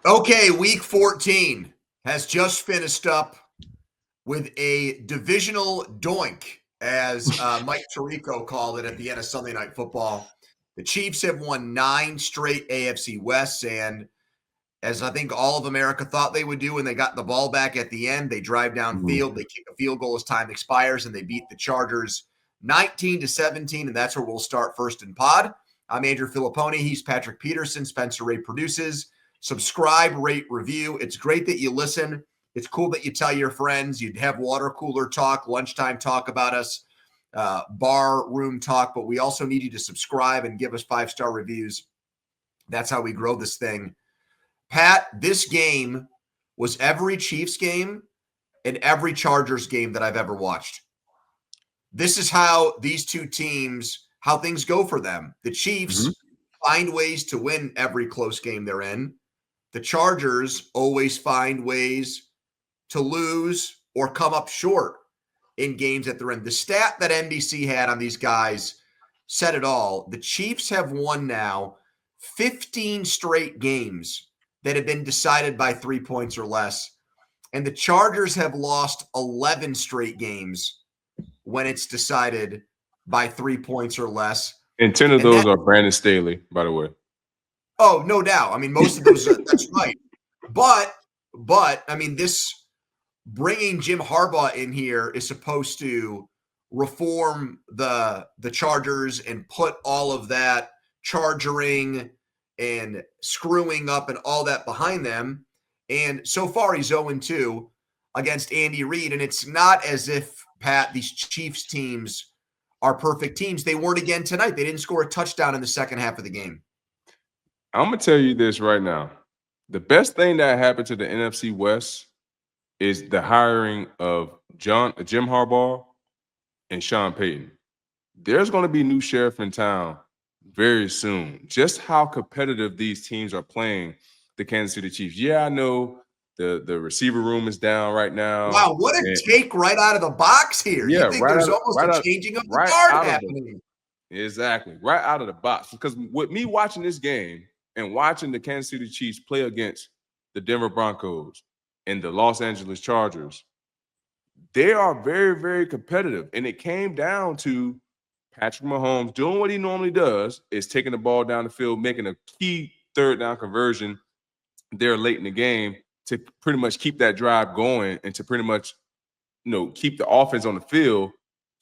Okay, week 14 has just finished up with a divisional doink, as Mike Tirico called it at the end of Sunday Night Football. The Chiefs have won 9 straight AFC Wests, and as I think all of America thought they would do when they got the ball back at the end, they drive downfield, they kick a field goal as time expires, and they beat the Chargers 19-17, and that's where we'll start first in pod. I'm Andrew Fillipponi. He's Patrick Peterson. Spencer Ray produces. Subscribe, rate, review. It's great that you listen. It's cool that you tell your friends. You'd have water cooler talk, lunchtime talk about us, bar room talk, but we also need you to subscribe and give us 5-star reviews. That's how we grow this thing. Pat, this game was every Chiefs game and every Chargers game that I've ever watched. This is how these two teams, how things go for them. The Chiefs find ways to win every close game they're in. The Chargers always find ways to lose or come up short in games that they're in. The stat that NBC had on these guys said it all. The Chiefs have won now 15 straight games that have been decided by 3 points or less. And the Chargers have lost 11 straight games when it's decided by 3 points or less. And 10 of those are Brandon Staley, by the way. Oh, no doubt. I mean, most of those, that's right. But, I mean, this bringing Jim Harbaugh in here is supposed to reform the Chargers and put all of that chargering and screwing up and all that behind them. And so far, he's 0-2 against Andy Reid. And it's not as if, Pat, these Chiefs teams are perfect teams. They weren't again tonight. They didn't score a touchdown in the second half of the game. I'm going to tell you this right now. The best thing that happened to the NFC West is the hiring of Jim Harbaugh and Sean Payton. There's going to be a new sheriff in town very soon. Just how competitive these teams are playing the Kansas City Chiefs. Yeah, I know the receiver room is down right now. Wow, what a take right out of the box here. Yeah, you think there's almost a changing of the guard happening. Exactly, right out of the box. Because with me watching this game and watching the Kansas City Chiefs play against the Denver Broncos and the Los Angeles Chargers, they are very, very competitive. And it came down to Patrick Mahomes doing what he normally does, is taking the ball down the field, making a key third down conversion there late in the game to pretty much keep that drive going and to pretty much, keep the offense on the field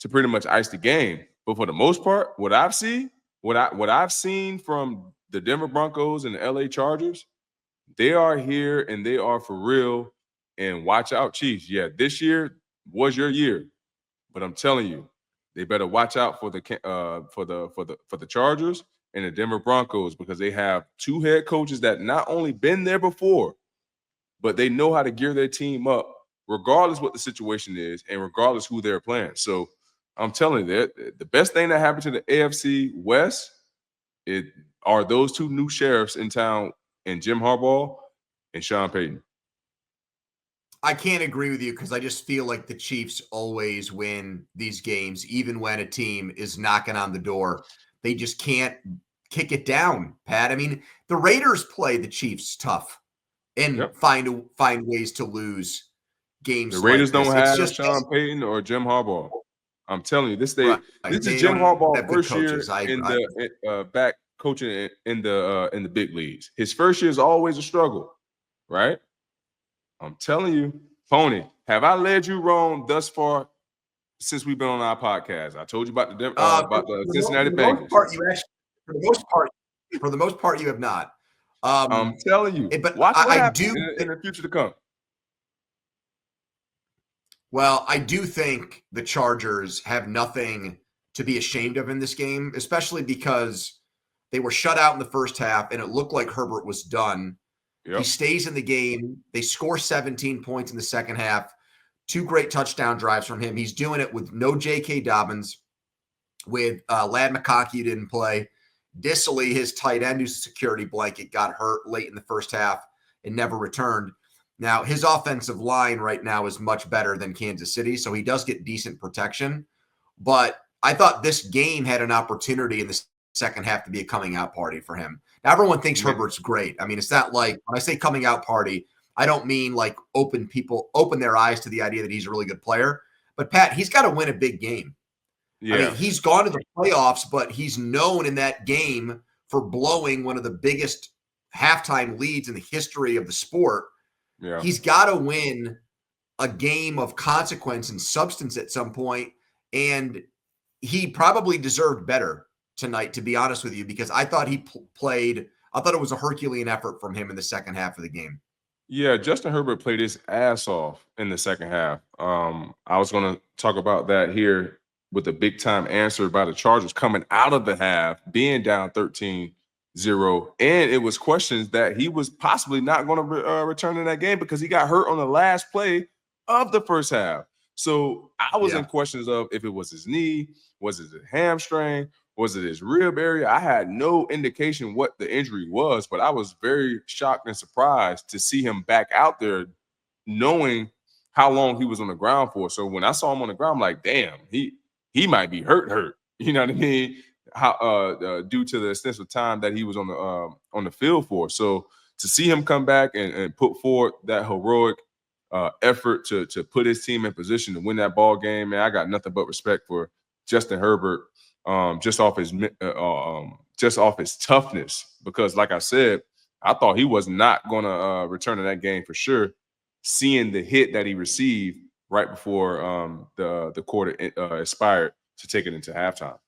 to pretty much ice the game. But for the most part, what I've seen from the Denver Broncos and the LA Chargers, they are here and they are for real. And watch out, Chiefs. Yeah, this year was your year, but I'm telling you, they better watch out for the Chargers and the Denver Broncos, because they have two head coaches that not only been there before, but they know how to gear their team up, regardless what the situation is and regardless who they're playing. So I'm telling you, the best thing that happened to the AFC West are those two new sheriffs in town, and Jim Harbaugh and Sean Payton. I can't agree with you because I just feel like the Chiefs always win these games, even when a team is knocking on the door. They just can't kick it down, Pat. I mean, the Raiders play the Chiefs tough and find ways to lose games. The Raiders like don't have Sean Payton or Jim Harbaugh. I'm telling you, this is Jim Harbaugh first year back coaching in the big leagues. His first year is always a struggle, right? I'm telling you, Pony, have I led you wrong thus far since we've been on our podcast? I told you about the Cincinnati Bengals. For the most part, you have not. I'm telling you, but watch what I happens do in the future to come. Well, I do think the Chargers have nothing to be ashamed of in this game, especially because they were shut out in the first half and it looked like Herbert was done. Yep. He stays in the game. They score 17 points in the second half. 2 great touchdown drives from him. He's doing it with no J.K. Dobbins, with Ladd McConkey, who didn't play. Disley, his tight end, who's a security blanket, got hurt late in the first half and never returned. Now, his offensive line right now is much better than Kansas City, so he does get decent protection. But I thought this game had an opportunity in the second half to be a coming out party for him. Everyone thinks Herbert's great. I mean, it's not like when I say coming out party, I don't mean like open their eyes to the idea that he's a really good player. But Pat, he's got to win a big game. Yeah. I mean, he's gone to the playoffs, but he's known in that game for blowing one of the biggest halftime leads in the history of the sport. Yeah. He's got to win a game of consequence and substance at some point, and he probably deserved better tonight, to be honest with you, because I thought he played. I thought it was a Herculean effort from him in the second half of the game. Yeah, Justin Herbert played his ass off in the second half. I was going to talk about that here with a big time answer by the Chargers coming out of the half, being down 13-0. And it was questions that he was possibly not going to return in that game because he got hurt on the last play of the first half. So I was in questions of if it was his knee, was it a hamstring, was it his rib area? I had no indication what the injury was, but I was very shocked and surprised to see him back out there knowing how long he was on the ground for. So when I saw him on the ground, I'm like, damn, he might be hurt. You know what I mean? How due to the extensive time that he was on the field for. So to see him come back and put forward that heroic effort to put his team in position to win that ball game, man, I got nothing but respect for Justin Herbert. Just off his toughness, because like I said, I thought he was not going to return to that game for sure. Seeing the hit that he received right before the quarter expired to take it into halftime.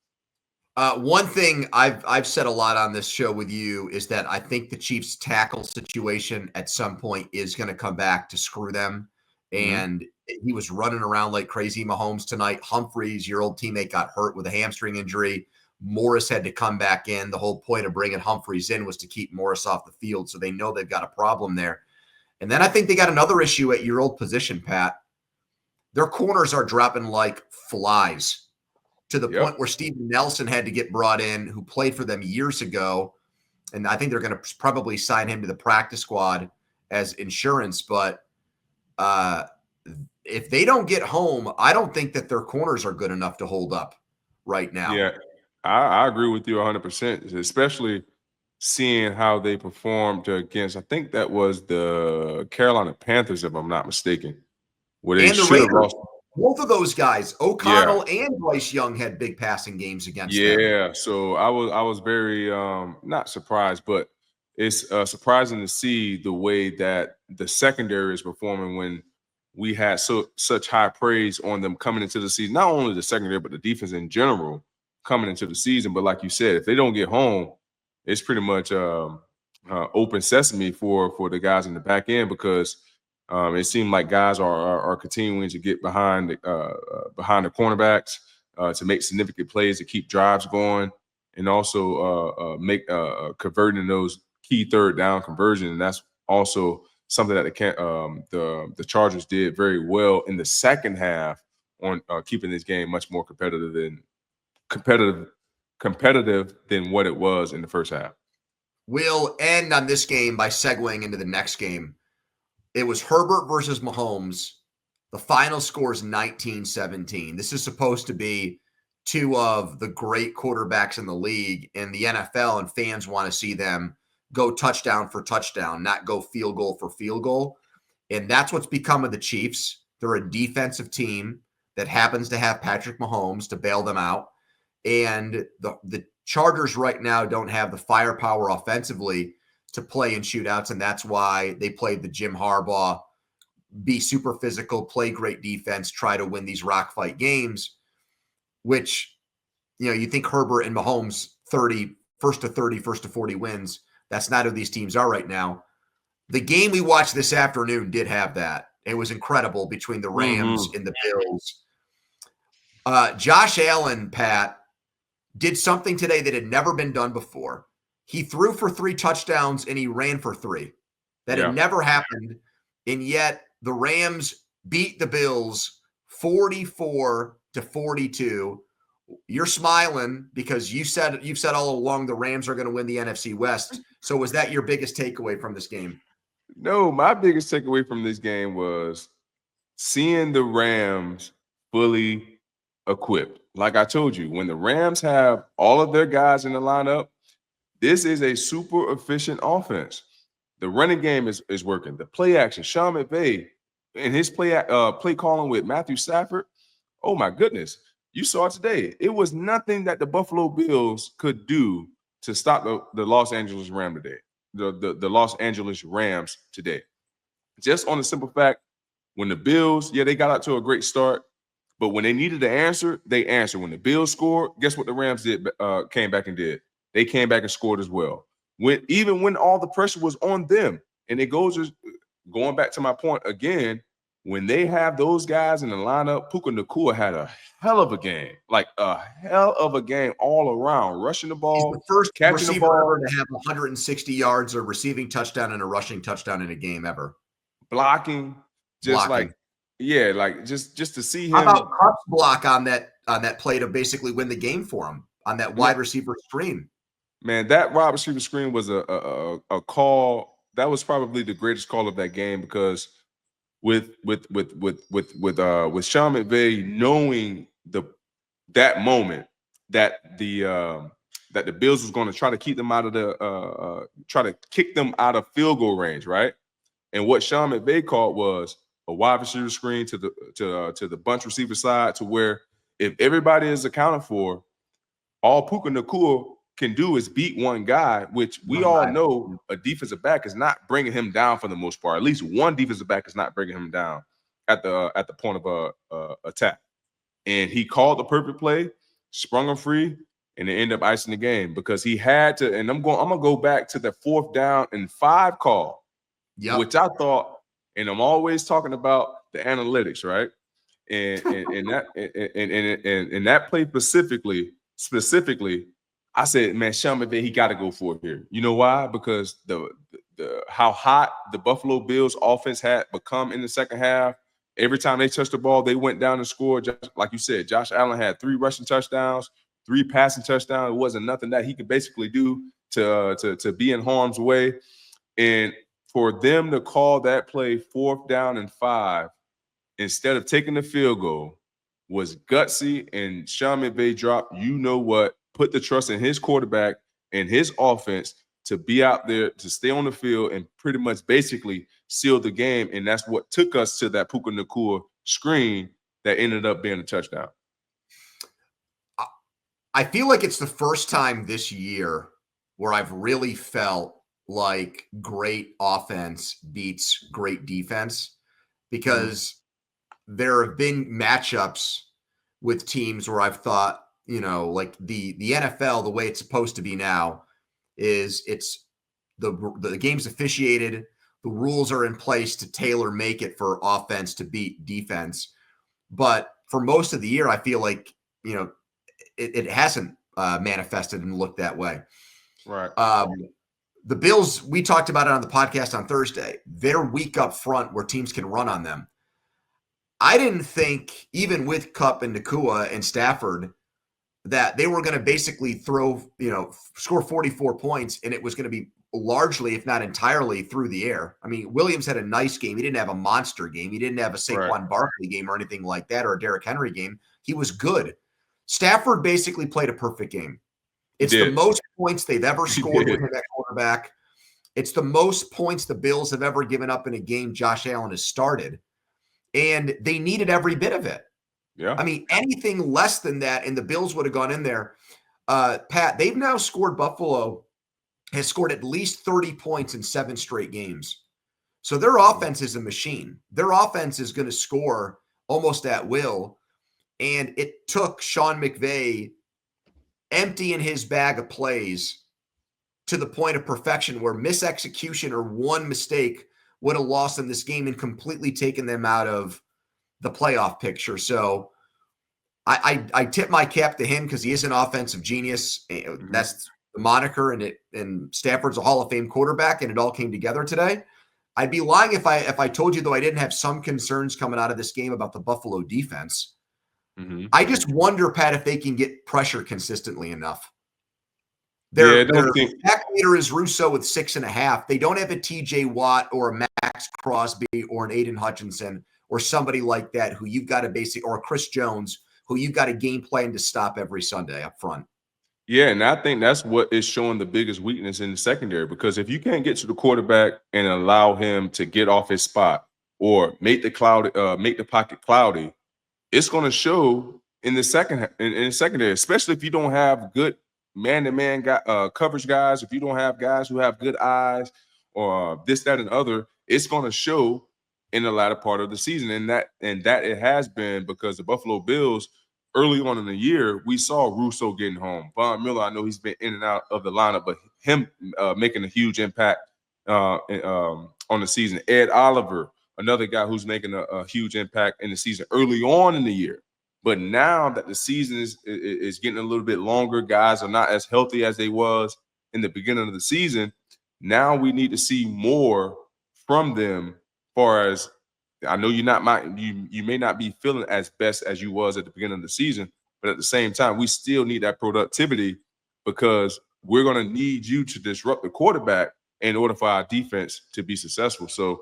One thing I've said a lot on this show with you is that I think the Chiefs' tackle situation at some point is going to come back to screw them. And he was running around like crazy. Mahomes tonight. Humphreys, your old teammate, got hurt with a hamstring injury. Morris had to come back in. The whole point of bringing Humphreys in was to keep Morris off the field, so they know they've got a problem there. And then I think they got another issue at your old position, Pat. Their corners are dropping like flies to the point where Steven Nelson had to get brought in, who played for them years ago. And I think they're going to probably sign him to the practice squad as insurance. But if they don't get home, I don't think that their corners are good enough to hold up right now. Yeah, I agree with you 100%, especially seeing how they performed against, I think that was the Carolina Panthers, if I'm not mistaken, where they should have lost. Both of those guys, O'Connell and Bryce Young, had big passing games against them. Yeah, so I was very not surprised, but it's surprising to see the way that the secondary is performing when we had such high praise on them coming into the season. Not only the secondary, but the defense in general coming into the season. But like you said, if they don't get home, it's pretty much open sesame for the guys in the back end, because it seemed like guys are continuing to get behind the cornerbacks to make significant plays to keep drives going, and also make converting those key third down conversions. And that's also something that the Chargers did very well in the second half on keeping this game much more competitive than what it was in the first half. We'll end on this game by segueing into the next game. It was Herbert versus Mahomes. The final score is 19-17. This is supposed to be two of the great quarterbacks in the league in the NFL, and fans want to see them go touchdown for touchdown, not go field goal for field goal. And that's what's become of the Chiefs. They're a defensive team that happens to have Patrick Mahomes to bail them out. And the Chargers right now don't have the firepower offensively to play in shootouts, and that's why they played the Jim Harbaugh, be super physical, play great defense, try to win these rock fight games, which, you think Herbert and Mahomes first to 40 wins. That's not who these teams are right now. The game we watched this afternoon did have that. It was incredible between the Rams and the Bills. Josh Allen, Pat, did something today that had never been done before. He threw for 3 touchdowns and he ran for 3. That had never happened. And yet the Rams beat the Bills 44-42. You're smiling because you've said all along the Rams are going to win the NFC West. So was that your biggest takeaway from this game? No, my biggest takeaway from this game was seeing the Rams fully equipped. Like I told you, when the Rams have all of their guys in the lineup, This is a super efficient offense. The running game is working. The play action, Sean McVay and his play calling with Matthew Stafford. Oh my goodness. You saw it today. It was nothing that the Buffalo Bills could do to stop the Los Angeles Rams today. The Los Angeles Rams today. Just on the simple fact, when the Bills, they got out to a great start, but when they needed to answer, they answered. When the Bills scored, guess what the Rams did? Came back and did. They came back and scored as well. Even when all the pressure was on them, and it goes going back to my point again. When they have those guys in the lineup, Puka Nacua had a hell of a game, like a hell of a game all around, rushing the ball, he's the first catching the receiver ball, ever to have 160 yards, a receiving touchdown, and a rushing touchdown in a game ever. Blocking, just just to see him. How about Kupp's block on that play to basically win the game for him on that wide receiver screen? Man, that wide receiver screen was a call. That was probably the greatest call of that game because with Sean McVay knowing that moment that the Bills was going to try to keep them out of try to kick them out of field goal range, right? And what Sean McVay called was a wide receiver screen to the bunch receiver side, to where if everybody is accounted for, all Puka Nacua can do is beat one guy, which we all know a defensive back is not bringing him down for the most part. At least one defensive back is not bringing him down at the point of attack. And he called the perfect play, sprung him free, and they ended up icing the game because he had to. And I'm gonna go back to the 4th down and 5 call, which I thought, and I'm always talking about the analytics, right? And that play specifically. I said, man, Sean McVay, he got to go for it here. You know why? Because the how hot the Buffalo Bills offense had become in the second half. Every time they touched the ball, they went down and scored. Just like you said, Josh Allen had 3 rushing touchdowns, 3 passing touchdowns. It wasn't nothing that he could basically do to be in harm's way. And for them to call that play 4th down and 5 instead of taking the field goal was gutsy. And Sean McVay dropped, put the trust in his quarterback and his offense to be out there, to stay on the field and pretty much basically seal the game. And that's what took us to that Puka Nacua screen that ended up being a touchdown. I feel like it's the first time this year where I've really felt like great offense beats great defense, because there have been matchups with teams where I've thought, like the NFL, the way it's supposed to be now is it's the game's officiated, the rules are in place to tailor make it for offense to beat defense. But for most of the year, I feel like, it hasn't manifested and looked that way. Right. The Bills, we talked about it on the podcast on Thursday. They're weak up front where teams can run on them. I didn't think, even with Kupp and Nacua and Stafford, that they were going to basically score 44 points, and it was going to be largely, if not entirely, through the air. I mean, Williams had a nice game. He didn't have a monster game. He didn't have a Saquon Barkley game or anything like that, or a Derrick Henry game. He was good. Stafford basically played a perfect game. It's the most points they've ever scored with him at quarterback. It's the most points the Bills have ever given up in a game Josh Allen has started. And they needed every bit of it. Yeah. I mean, anything less than that, and the Bills would have gone in there. Pat, they've now scored, Buffalo has scored at least 30 points in 7 straight games. So their offense is a machine. Their offense is going to score almost at will. And it took Sean McVay emptying his bag of plays to the point of perfection where misexecution or one mistake would have lost them this game and completely taken them out of the playoff picture. So I tip my cap to him because he is an offensive genius. That's the moniker, and Stafford's a Hall of Fame quarterback, and it all came together today. I'd be lying if I told you, though, I didn't have some concerns coming out of this game about the Buffalo defense. I just wonder, Pat, if they can get pressure consistently enough. Their back leader is Russo with 6.5. They don't have a TJ Watt or a Max Crosby or an Aiden Hutchinson or somebody like that who you've got to or a Chris Jones who you've got a game plan to stop every Sunday up front. Yeah, and I think that's what is showing the biggest weakness in the secondary, because if you can't get to the quarterback and allow him to get off his spot or make the pocket cloudy, it's going to show in the in the secondary, especially if you don't have good man-to-man coverage guys. If you don't have guys who have good eyes or this, that, and other, it's going to show in the latter part of the season. And that it has been, because the Buffalo Bills early on in the year, we saw Russo getting home. Von Miller, I know he's been in and out of the lineup, but him making a huge impact on the season. Ed Oliver, another guy who's making a huge impact in the season early on in the year. But now that the season is getting a little bit longer, guys are not as healthy as they was in the beginning of the season. Now we need to see more from them. As far as, I know you may not be feeling as best as you was at the beginning of the season, but at the same time, we still need that productivity, because we're going to need you to disrupt the quarterback in order for our defense to be successful. So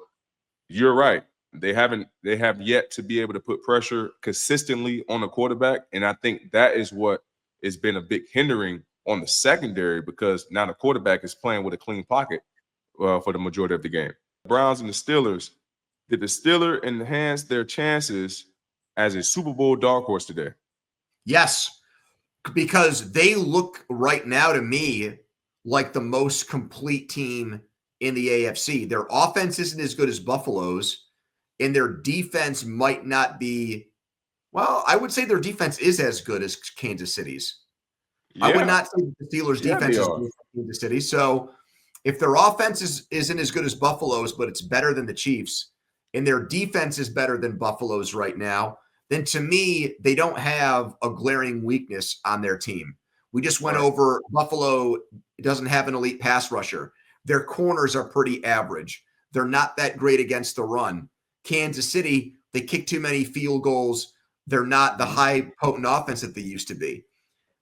you're right. They have yet to be able to put pressure consistently on the quarterback. And I think that is what has been a big hindering on the secondary, because now the quarterback is playing with a clean pocket for the majority of the game. Browns and the Steelers. Did the Steelers enhance their chances as a Super Bowl dark horse today? Yes, because they look right now to me like the most complete team in the AFC. Their offense isn't as good as Buffalo's, and their defense might not be, well, I would say their defense is as good as Kansas City's. Yeah. I would not say the Steelers' defense is good as Kansas City. So if their offense isn't as good as Buffalo's, but it's better than the Chiefs, and their defense is better than Buffalo's right now, then to me, they don't have a glaring weakness on their team. We just went over Buffalo doesn't have an elite pass rusher. Their corners are pretty average. They're not that great against the run. Kansas City, they kick too many field goals. They're not the high potent offense that they used to be.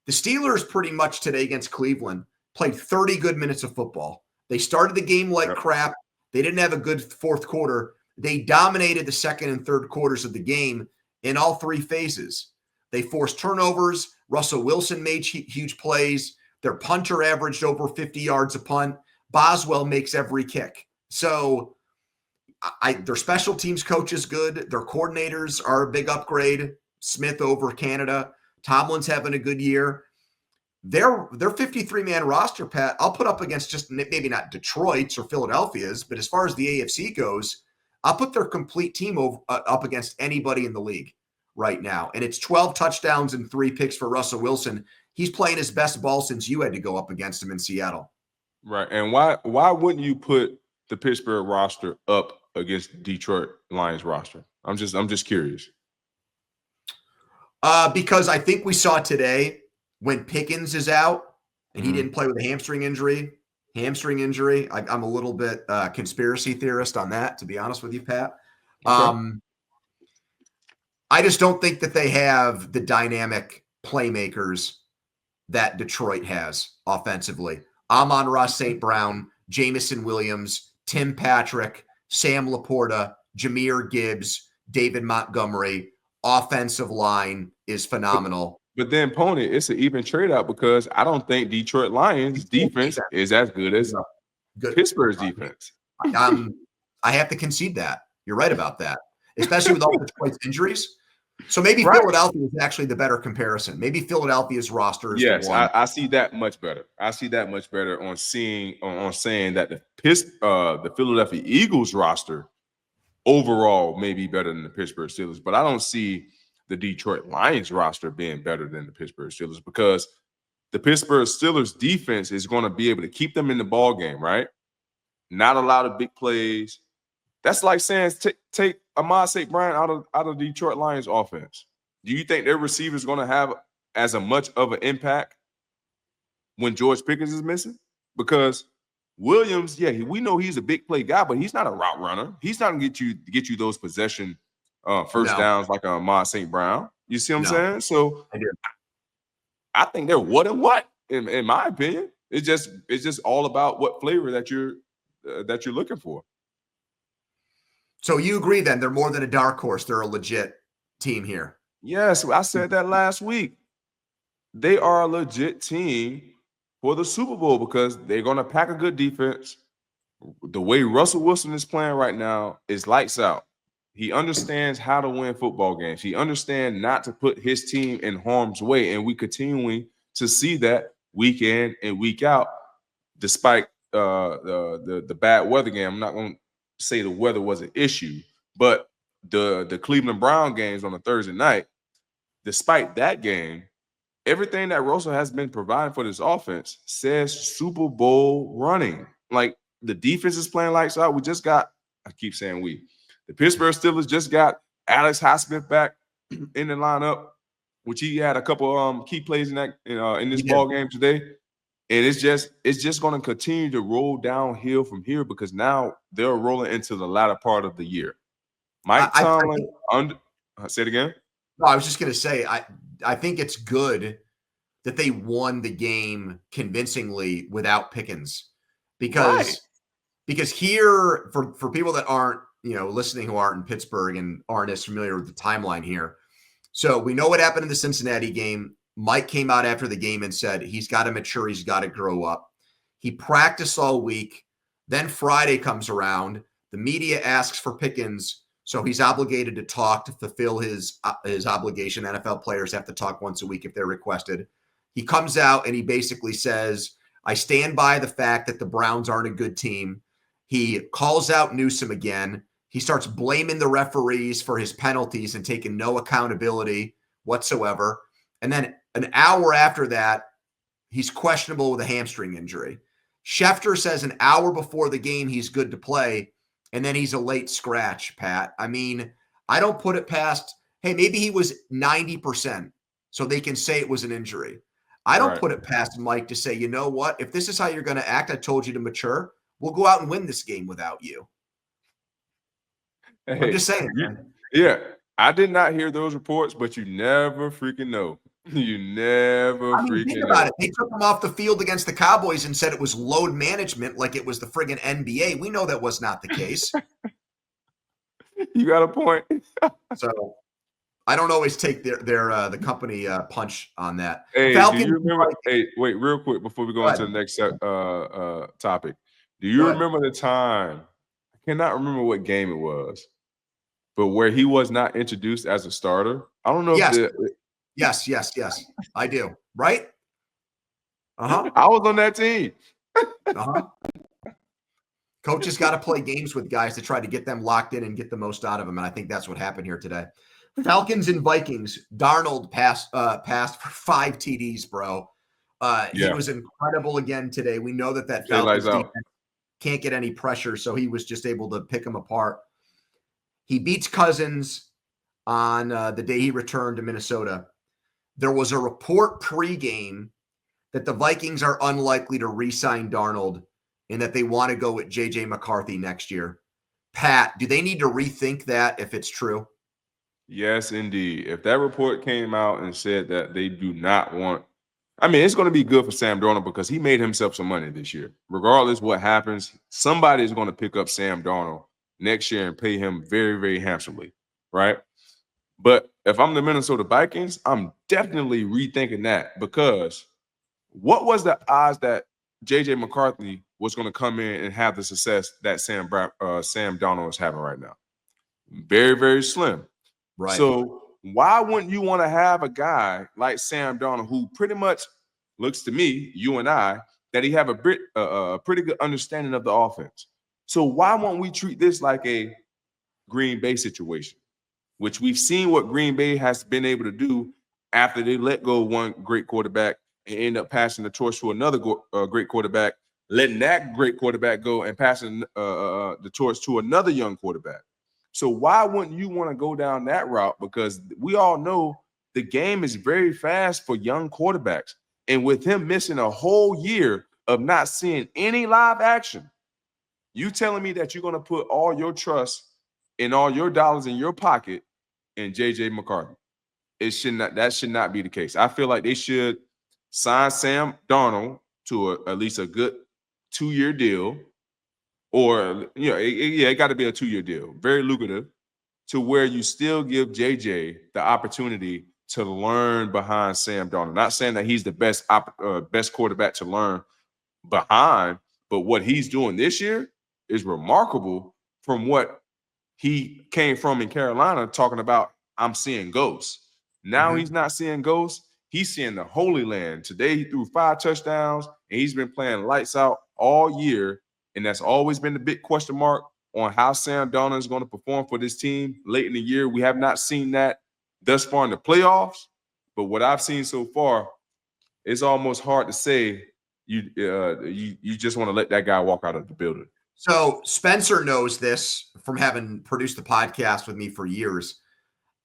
The Steelers pretty much today against Cleveland played 30 good minutes of football. They started the game like crap. They didn't have a good fourth quarter. They dominated the second and third quarters of the game in all three phases. They forced turnovers. Russell Wilson made huge plays. Their punter averaged over 50 yards a punt. Boswell makes every kick. So their special teams coach is good. Their coordinators are a big upgrade. Smith over Canada. Tomlin's having a good year. Their 53-man roster, Pat, I'll put up against just maybe not Detroit's or Philadelphia's, but as far as the AFC goes, I'll put their complete team up against anybody in the league right now. And it's 12 touchdowns and 3 picks for Russell Wilson. He's playing his best ball since you had to go up against him in Seattle. Right. And why wouldn't you put the Pittsburgh roster up against Detroit Lions roster? I'm just curious. Because I think we saw today when Pickens is out and he didn't play with a hamstring injury. I'm a little bit conspiracy theorist on that, to be honest with you, Pat. Okay. I just don't think that they have the dynamic playmakers that Detroit has offensively. Amon-Ra St. Brown, Jamison Williams, Tim Patrick, Sam Laporta, Jahmyr Gibbs, David Montgomery. Offensive line is phenomenal. But then, Pony, it's an even trade out, because I don't think Detroit Lions defense is as good as Pittsburgh's defense. I have to concede that. You're right about that, especially with all Detroit's injuries. So maybe Philadelphia is actually the better comparison. Maybe Philadelphia's roster is the one. I see that much better. I see that much better on saying that the Philadelphia Eagles roster overall may be better than the Pittsburgh Steelers, but I don't see the Detroit Lions roster being better than the Pittsburgh Steelers, because the Pittsburgh Steelers defense is going to be able to keep them in the ball game, right? Not a lot of big plays. That's like saying take Amon St. Brown out of Detroit Lions offense. Do you think their receivers going to have as much of an impact when George Pickens is missing? Because Williams, we know he's a big play guy, but he's not a route runner. He's not going to get you those possession first downs like Amon St. Brown. You see what I'm saying? So I think they're what and what, in my opinion. It's just all about what flavor that you're looking for. So you agree then they're more than a dark horse. They're a legit team here. Yes, I said that last week. they are a legit team for the Super Bowl because they're going to pack a good defense. The way Russell Wilson is playing right now is lights out. He understands how to win football games. He understands not to put his team in harm's way, and we continuing to see that week in and week out, despite the bad weather game. I'm not going to say the weather was an issue, but the Cleveland Brown games on a Thursday night, despite that game, everything that Russell has been providing for this offense says Super Bowl running. Like, the defense is playing lights out. We just got, I keep saying we, the Pittsburgh Steelers just got Alex Highsmith back in the lineup, which he had a couple key plays in that in this ball game today. And it's just going to continue to roll downhill from here because now they're rolling into the latter part of the year. Mike Tomlin, say it again. No, I was just going to say, I think it's good that they won the game convincingly without Pickens because here, for people that aren't, listening who aren't in Pittsburgh and aren't as familiar with the timeline here. So we know what happened in the Cincinnati game. Mike came out after the game and said he's got to mature. He's got to grow up. He practiced all week. Then Friday comes around. The media asks for Pickens. So he's obligated to talk to fulfill his obligation. NFL players have to talk once a week if they're requested. He comes out and he basically says, I stand by the fact that the Browns aren't a good team. He calls out Newsom again. He starts blaming the referees for his penalties and taking no accountability whatsoever. And then an hour after that, he's questionable with a hamstring injury. Schefter says an hour before the game he's good to play. And then he's a late scratch, Pat. I mean, I don't put it past, hey, maybe he was 90%, so they can say it was an injury. I don't put it past Mike to say, you know what? If this is how you're going to act, I told you to mature. We'll go out and win this game without you. Hey, I'm just saying, man. Yeah, I did not hear those reports, but you never freaking know. You never think about it. They took him off the field against the Cowboys and said it was load management like it was the friggin' NBA. We know that was not the case. You got a point. So I don't always take the company punch on that. Hey, Falcons, do you remember? Hey, wait, real quick before we go into the next topic. Do you remember the time? I cannot remember what game it was, but where he was not introduced as a starter. I don't know if Yes, I do. Right? I was on that team. Coaches got to play games with guys to try to get them locked in and get the most out of them, and I think that's what happened here today. Falcons and Vikings. Darnold passed for 5 TDs, bro. He was incredible again today. We know that Falcons defense can't get any pressure, so he was just able to pick them apart. He beats Cousins on the day he returned to Minnesota. There was a report pregame that the Vikings are unlikely to re-sign Darnold and that they want to go with J.J. McCarthy next year. Pat, do they need to rethink that if it's true? Yes, indeed. If that report came out and said that they do not want – I mean, it's going to be good for Sam Darnold because he made himself some money this year. Regardless what happens, somebody is going to pick up Sam Darnold next year and pay him very, very handsomely, right? But if I'm the Minnesota Vikings, I'm definitely rethinking that because what was the odds that J.J. McCarthy was going to come in and have the success that Sam Darnold is having right now? Very, very slim. Right. So why wouldn't you want to have a guy like Sam Darnold who pretty much looks to me, you and I, that he have a pretty good understanding of the offense? So why won't we treat this like a Green Bay situation, which we've seen what Green Bay has been able to do after they let go of one great quarterback and end up passing the torch to another great quarterback, letting that great quarterback go and passing the torch to another young quarterback. So why wouldn't you want to go down that route? Because we all know the game is very fast for young quarterbacks. And with him missing a whole year of not seeing any live action, you telling me that you're going to put all your trust and all your dollars in your pocket in J.J. McCarthy? That should not be the case. I feel like they should sign Sam Darnold to at least a good 2-year deal. Or, it got to be a 2-year deal, very lucrative, to where you still give JJ the opportunity to learn behind Sam Darnold. Not saying that he's the best quarterback to learn behind, but what he's doing this year is remarkable from what he came from in Carolina, talking about I'm seeing ghosts. Now he's not seeing ghosts. He's seeing the Holy Land. Today he threw 5 touchdowns, and he's been playing lights out all year. And that's always been the big question mark on how Sam Darnold is going to perform for this team late in the year. We have not seen that thus far in the playoffs. But what I've seen so far, it's almost hard to say you just want to let that guy walk out of the building. So Spencer knows this from having produced the podcast with me for years.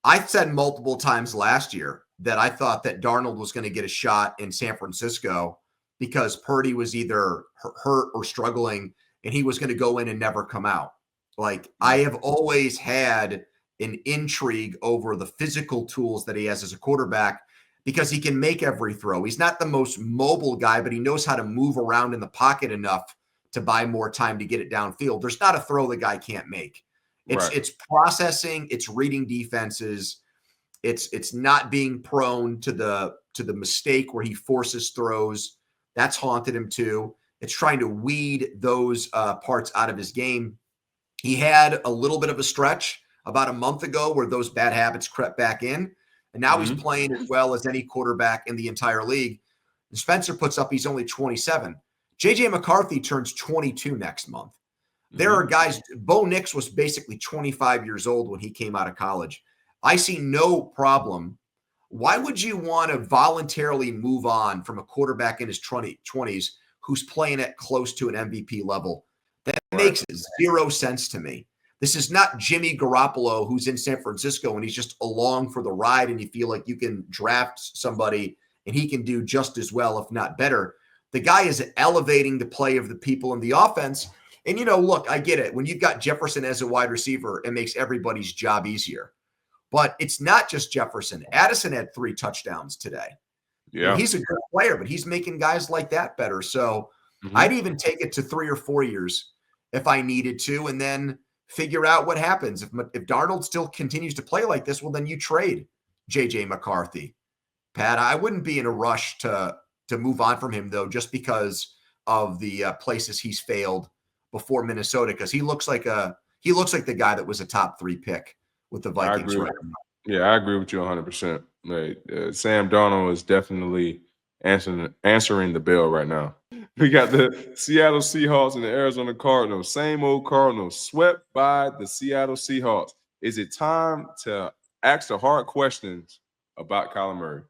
I said multiple times last year that I thought that Darnold was going to get a shot in San Francisco because Purdy was either hurt or struggling, and he was going to go in and never come out. Like, I have always had an intrigue over the physical tools that he has as a quarterback because he can make every throw. He's not the most mobile guy, but he knows how to move around in the pocket enough to buy more time to get it downfield. There's not a throw the guy can't make. It's processing, it's reading defenses, it's not being prone to the mistake where he forces throws. That's haunted him too. It's trying to weed those parts out of his game. He had a little bit of a stretch about a month ago where those bad habits crept back in, and now he's playing as well as any quarterback in the entire league. And Spencer puts up he's only 27. J.J. McCarthy turns 22 next month. There are guys, Bo Nix was basically 25 years old when he came out of college. I see no problem. Why would you want to voluntarily move on from a quarterback in his 20s who's playing at close to an MVP level? That makes zero sense to me. This is not Jimmy Garoppolo who's in San Francisco and he's just along for the ride and you feel like you can draft somebody and he can do just as well, if not better. The guy is elevating the play of the people in the offense. And, look, I get it. When you've got Jefferson as a wide receiver, it makes everybody's job easier. But it's not just Jefferson. Addison had 3 touchdowns today. Yeah, he's a good player, but he's making guys like that better. So I'd even take it to 3 or 4 years if I needed to, and then figure out what happens. If Darnold still continues to play like this, well, then you trade J.J. McCarthy. Pat, I wouldn't be in a rush to move on from him, though, just because of the places he's failed before Minnesota, because he looks like the guy that was a top 3 pick with the Vikings right now. Yeah, I agree with you 100%. Sam Darnold is definitely answering the bell right now. We got the Seattle Seahawks and the Arizona Cardinals. Same old Cardinals, swept by the Seattle Seahawks. Is it time to ask the hard questions about Kyler Murray?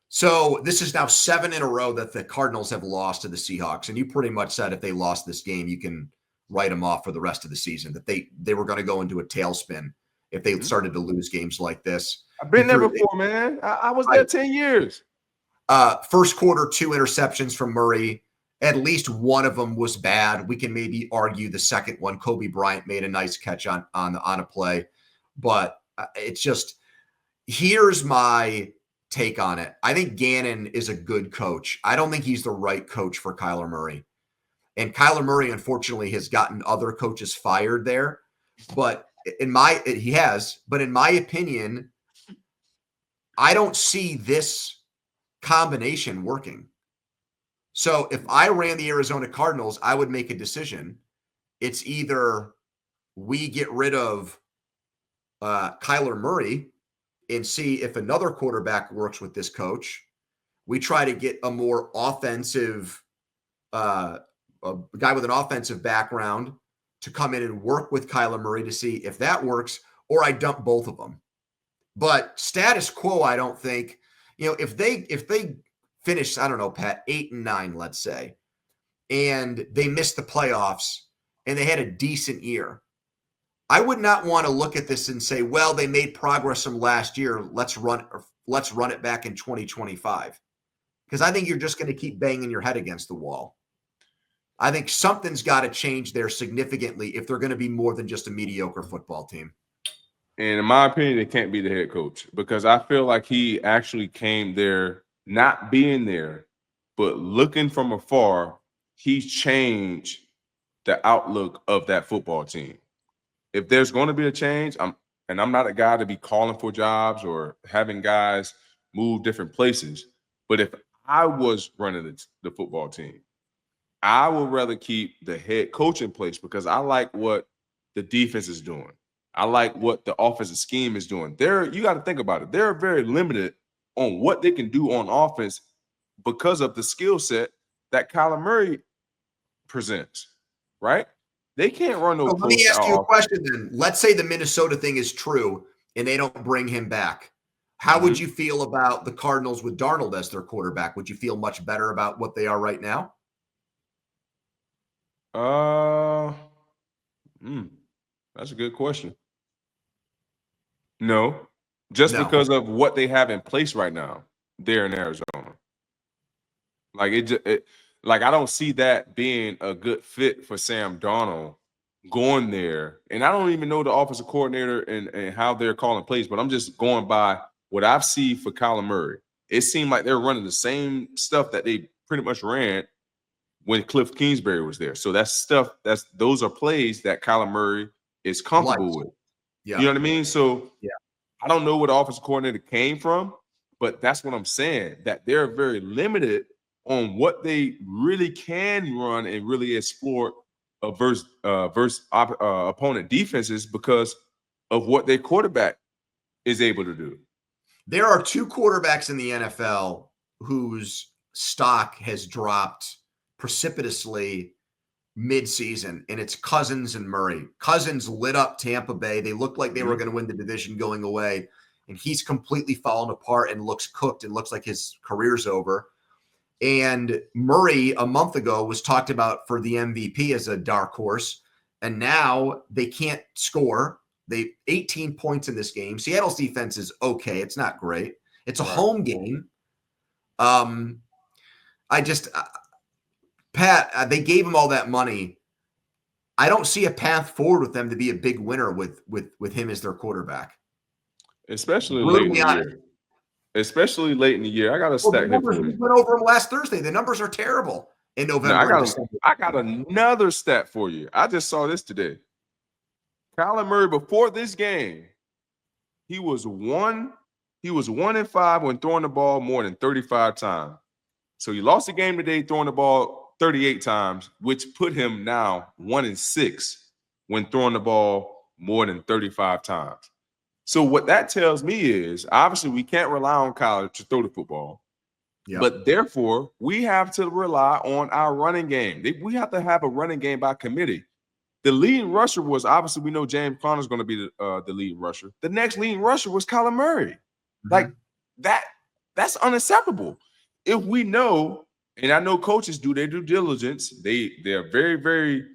So this is now 7 in a row that the Cardinals have lost to the Seahawks. And you pretty much said if they lost this game, you can write them off for the rest of the season, that they were going to go into a tailspin if they started to lose games like this. I've been there before, man. I was there 10 years. First quarter, 2 interceptions from Murray. At least one of them was bad. We can maybe argue the second one. Kobe Bryant made a nice catch on a play. But it's just, here's my take on it. I think Gannon is a good coach. I don't think he's the right coach for Kyler Murray. And Kyler Murray, unfortunately, has gotten other coaches fired there. But in my opinion, I don't see this combination working. So if I ran the Arizona Cardinals, I would make a decision. It's either we get rid of Kyler Murray and see if another quarterback works with this coach. We try to get a more offensive, a guy with an offensive background to come in and work with Kyler Murray to see if that works, or I dump both of them. But status quo, I don't think, if they finish, I don't know, Pat, 8-9, let's say, and they missed the playoffs and they had a decent year, I would not want to look at this and say, well, they made progress from last year. Let's run it back in 2025. Because I think you're just going to keep banging your head against the wall. I think something's got to change there significantly if they're going to be more than just a mediocre football team. And in my opinion, it can't be the head coach, because I feel like he actually came there not being there, but looking from afar, he's changed the outlook of that football team. If there's going to be a change, and I'm not a guy to be calling for jobs or having guys move different places. But if I was running the football team, I would rather keep the head coach in place because I like what the defense is doing. I like what the offensive scheme is doing. You got to think about it. They're very limited on what they can do on offense because of the skill set that Kyler Murray presents, right? They can't run no So let me post ask you a out. question then. Let's say the Minnesota thing is true and they don't bring him back. How would you feel about the Cardinals with Darnold as their quarterback? Would you feel much better about what they are right now? That's a good question. No, just No. because of what they have in place right now there in Arizona. Like like I don't see that being a good fit for Sam Darnold going there. And I don't even know the offensive coordinator and how they're calling plays, but I'm just going by what I've seen for Kyler Murray. It seemed like they're running the same stuff that they pretty much ran when Cliff Kingsbury was there. So those are plays that Kyler Murray is comfortable with. Yeah. You know what I mean? So yeah. I don't know where the offensive coordinator came from, but that's what I'm saying, that they're very limited on what they really can run and really explore versus opponent defenses because of what their quarterback is able to do. There are two quarterbacks in the NFL whose stock has dropped precipitously mid-season, and it's Cousins and Murray. Cousins lit up Tampa Bay. They looked like they were going to win the division going away, and he's completely fallen apart and looks cooked and looks like his career's over. And Murray, a month ago, was talked about for the MVP as a dark horse, and now they can't score. They 18 points in this game. Seattle's defense is okay. It's not great. It's a home game. Pat, they gave him all that money. I don't see a path forward with them to be a big winner with him as their quarterback. Especially late in the year. Especially late in the year. I got a stat here for you. We went over them last Thursday. The numbers are terrible in November. I got another stat for you. I just saw this today. Kyler Murray, before this game, he was 1-5 when throwing the ball more than 35 times. So he lost the game today throwing the ball 38 times, which put him now 1-6 when throwing the ball more than 35 times. So what that tells me is, obviously, we can't rely on Kyler to throw the football. Yep. But therefore, we have to rely on our running game. We have to have a running game by committee. The leading rusher was, obviously, we know James Conner is going to be the leading rusher. The next leading rusher was Kyler Murray. Mm-hmm. Like, that's unacceptable. If we know, and I know coaches do their due diligence, they're very, very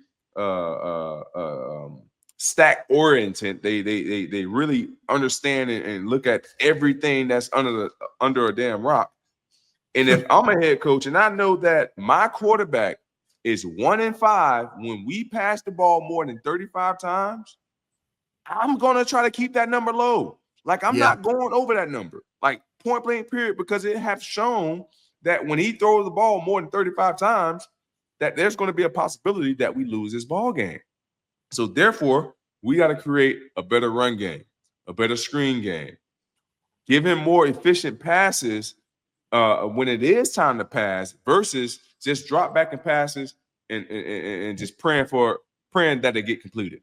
stack oriented. They really understand and look at everything that's under a damn rock. And if I'm a head coach and I know that my quarterback is 1-5 when we pass the ball more than 35 times, I'm gonna try to keep that number low. Like I'm not going over that number, like point blank period, because it have shown that when he throws the ball more than 35 times, that there's going to be a possibility that we lose this ball game. So therefore, we got to create a better run game, a better screen game, give him more efficient passes when it is time to pass versus just drop back and passes and just praying that they get completed.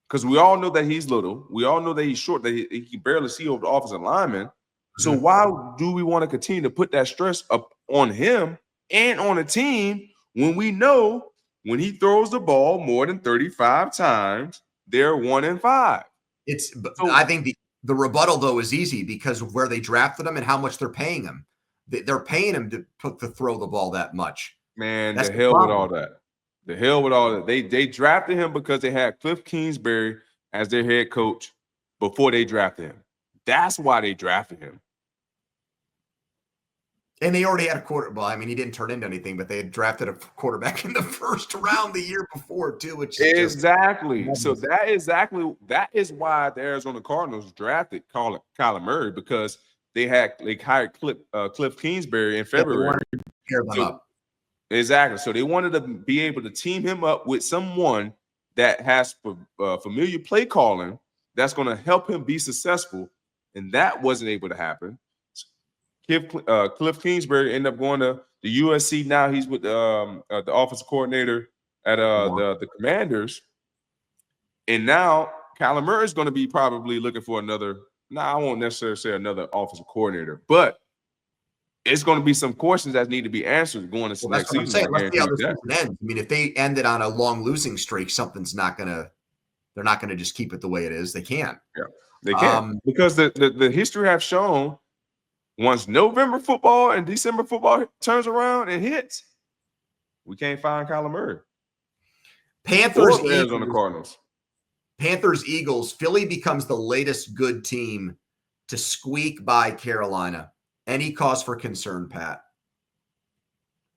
Because we all know that he's little. We all know that he's short, that he can barely see over the offensive lineman. So why do we want to continue to put that stress up on him and on the team when we know when he throws the ball more than 35 times, they're 1-5? I think the rebuttal, though, is easy because of where they drafted him and how much they're paying him. They're paying him to throw the ball that much. Man, the hell with all that. The hell with all that. They drafted him because they had Cliff Kingsbury as their head coach before they drafted him. That's why they drafted him. And they already had a quarterback. Well, I mean, he didn't turn into anything, but they had drafted a quarterback in the first round the year before, too. Which exactly. So that is why the Arizona Cardinals drafted Kyler Murray, because they hired Cliff Kingsbury in February. Exactly. So they wanted to be able to team him up with someone that has familiar play calling that's going to help him be successful. And that wasn't able to happen. Cliff Kingsbury ended up going to the USC. Now he's with the offensive coordinator at the Commanders. And now Kyler Murray is going to be probably looking for another. I won't necessarily say another offensive coordinator, but it's going to be some questions that need to be answered going into next season. Let's see how this season ends. I mean, if they ended on a long losing streak, something's not going to. They're not going to just keep it the way it is. They can't. Yeah, they can't because the history have shown once November football and December football turns around and hits, we can't find Kyler Murray. Panthers, Arizona Cardinals. Panthers, Eagles. Philly becomes the latest good team to squeak by Carolina. Any cause for concern, Pat?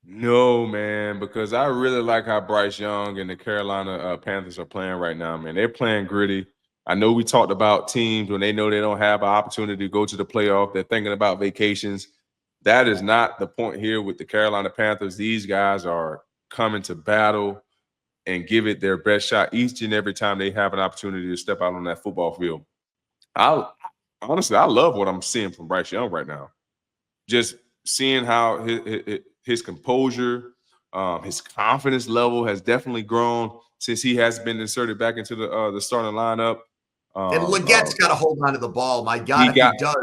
No, man, because I really like how Bryce Young and the Carolina Panthers are playing right now, man. They're playing gritty. I know we talked about teams when they know they don't have an opportunity to go to the playoff. They're thinking about vacations. That is not the point here with the Carolina Panthers. These guys are coming to battle and give it their best shot each and every time they have an opportunity to step out on that football field. Honestly, I love what I'm seeing from Bryce Young right now. Just seeing how his composure, his confidence level has definitely grown since he has been inserted back into the starting lineup. And Legette's got to hold on to the ball. My God, if he does.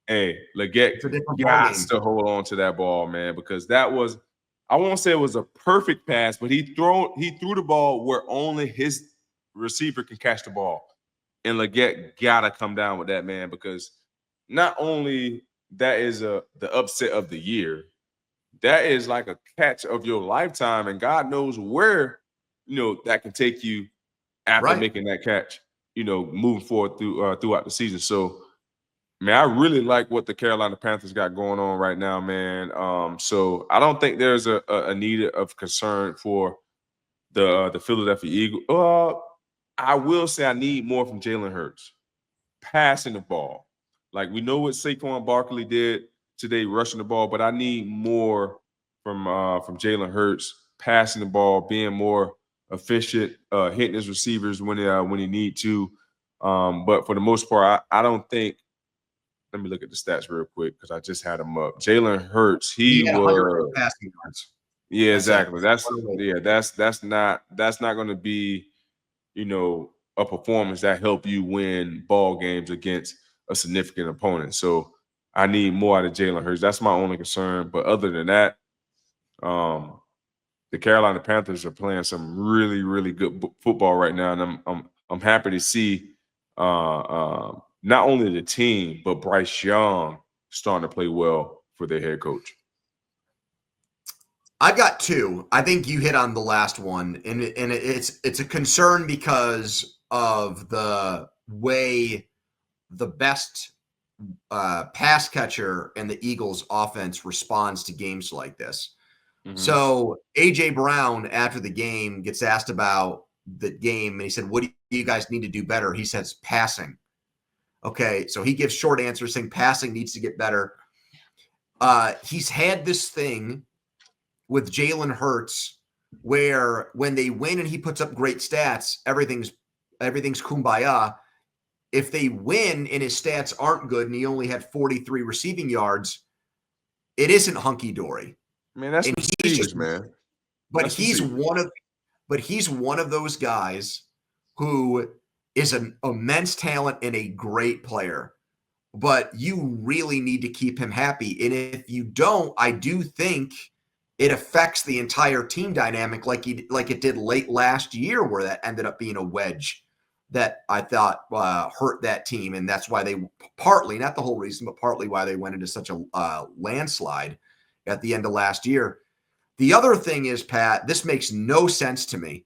Hey, Legette got to hold on to that ball, man, because that was, I won't say it was a perfect pass, but he threw the ball where only his receiver can catch the ball. And Legette got to come down with that, man, because not only that is the upset of the year, that is like a catch of your lifetime, and God knows where, that can take you after making that catch, moving forward throughout the season. So, man, I really like what the Carolina Panthers got going on right now, man. So I don't think there's a need of concern for the Philadelphia Eagles. I will say I need more from Jalen Hurts passing the ball. Like, we know what Saquon Barkley did today, rushing the ball, but I need more from Jalen Hurts passing the ball, being more efficient, hitting his receivers when he need to. But for the most part, I don't think. Let me look at the stats real quick because I just had him up. Jalen Hurts, he had 100 passing yards. Yeah, exactly. That's not going to be, a performance that help you win ball games against a significant opponent. So I need more out of Jalen Hurts. That's my only concern. But other than that, the Carolina Panthers are playing some really, really good football right now, and I'm happy to see not only the team but Bryce Young starting to play well for their head coach. I've got two. I think you hit on the last one, and it's a concern because of the way the best pass catcher and the Eagles offense responds to games like this. Mm-hmm. So A.J. Brown, after the game, gets asked about the game, and he said, what do you guys need to do better? He says, passing. Okay, so he gives short answers saying passing needs to get better. He's had this thing with Jalen Hurts where when they win and he puts up great stats, everything's kumbaya. If they win and his stats aren't good and he only had 43 receiving yards, it isn't hunky-dory. Man, that's prestigious, man. But he's one of those guys who is an immense talent and a great player. But you really need to keep him happy. And if you don't, I do think it affects the entire team dynamic like it did late last year, where that ended up being a wedge that I thought hurt that team. And that's why they partly, not the whole reason, but partly why they went into such a landslide at the end of last year. The other thing is, Pat, this makes no sense to me.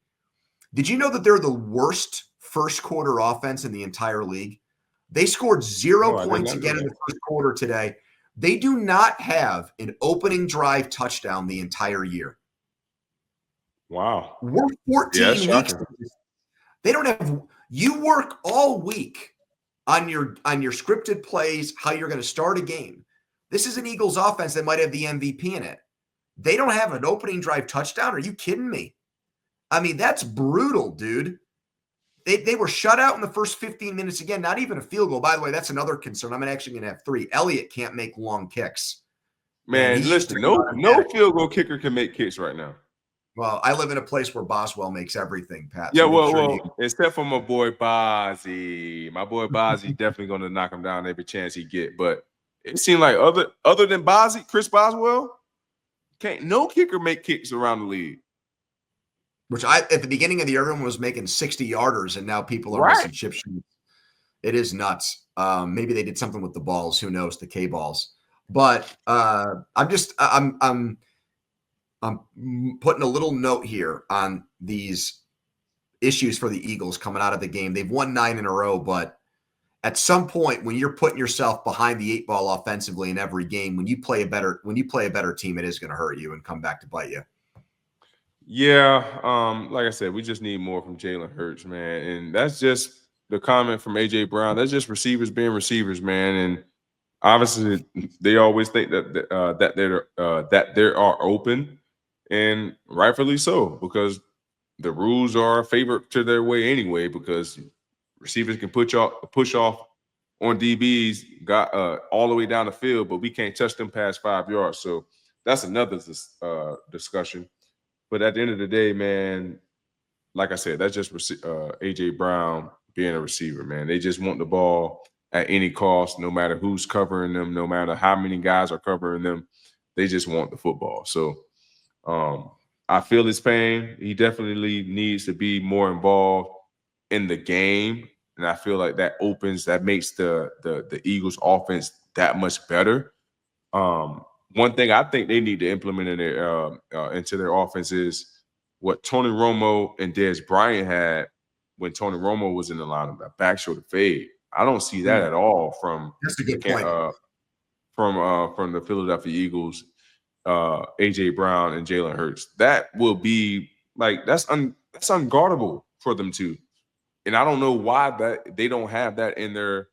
Did you know that they're the worst first quarter offense in the entire league? They scored 0 points again in the first quarter today. They do not have an opening drive touchdown the entire year. Wow. We're 14 weeks. They don't have – you work all week on your scripted plays, how you're going to start a game. This is an Eagles offense that might have the MVP in it. They don't have an opening drive touchdown? Are you kidding me? I mean, that's brutal, dude. they were shut out in the first 15 minutes again, not even a field goal. By the way, that's another concern. I'm actually going to have 3. Elliott can't make long kicks. Man, listen, no field goal kicker can make kicks right now. Well, I live in a place where Boswell makes everything, Pat. Yeah, well, except for my boy Bozzy. My boy Bozzy definitely going to knock him down every chance he get. But it seemed like other than Bozzy, Chris Boswell, no kicker make kicks around the league. Which at the beginning of the year, everyone was making 60-yarders, and now people are missing chip shoes. It is nuts. Maybe they did something with the balls. Who knows? The K balls. But I'm putting a little note here on these issues for the Eagles coming out of the game. They've won 9 in a row, but at some point when you're putting yourself behind the 8 ball offensively in every game, when you play a better team, it is going to hurt you and come back to bite you. Yeah, like I said, we just need more from Jalen Hurts, man. And that's just the comment from AJ Brown. That's just receivers being receivers, man. And obviously, they always think that they are open, and rightfully so, because the rules are favored to their way anyway. Because receivers can push off on DBs, got all the way down the field, but we can't touch them past 5 yards. So that's another discussion. But at the end of the day, man, like I said, that's just AJ Brown being a receiver, man. They just want the ball at any cost, no matter who's covering them, no matter how many guys are covering them. They just want the football. So I feel his pain. He definitely needs to be more involved in the game. And I feel like that makes the Eagles offense that much better. One thing I think they need to implement in into their offense is what Tony Romo and Dez Bryant had when Tony Romo was in the lineup, that back shoulder fade. I don't see that at all from That's a good point. From the Philadelphia Eagles, AJ Brown and Jalen Hurts. That will be like that's unguardable for them too. And I don't know why that they don't have that in their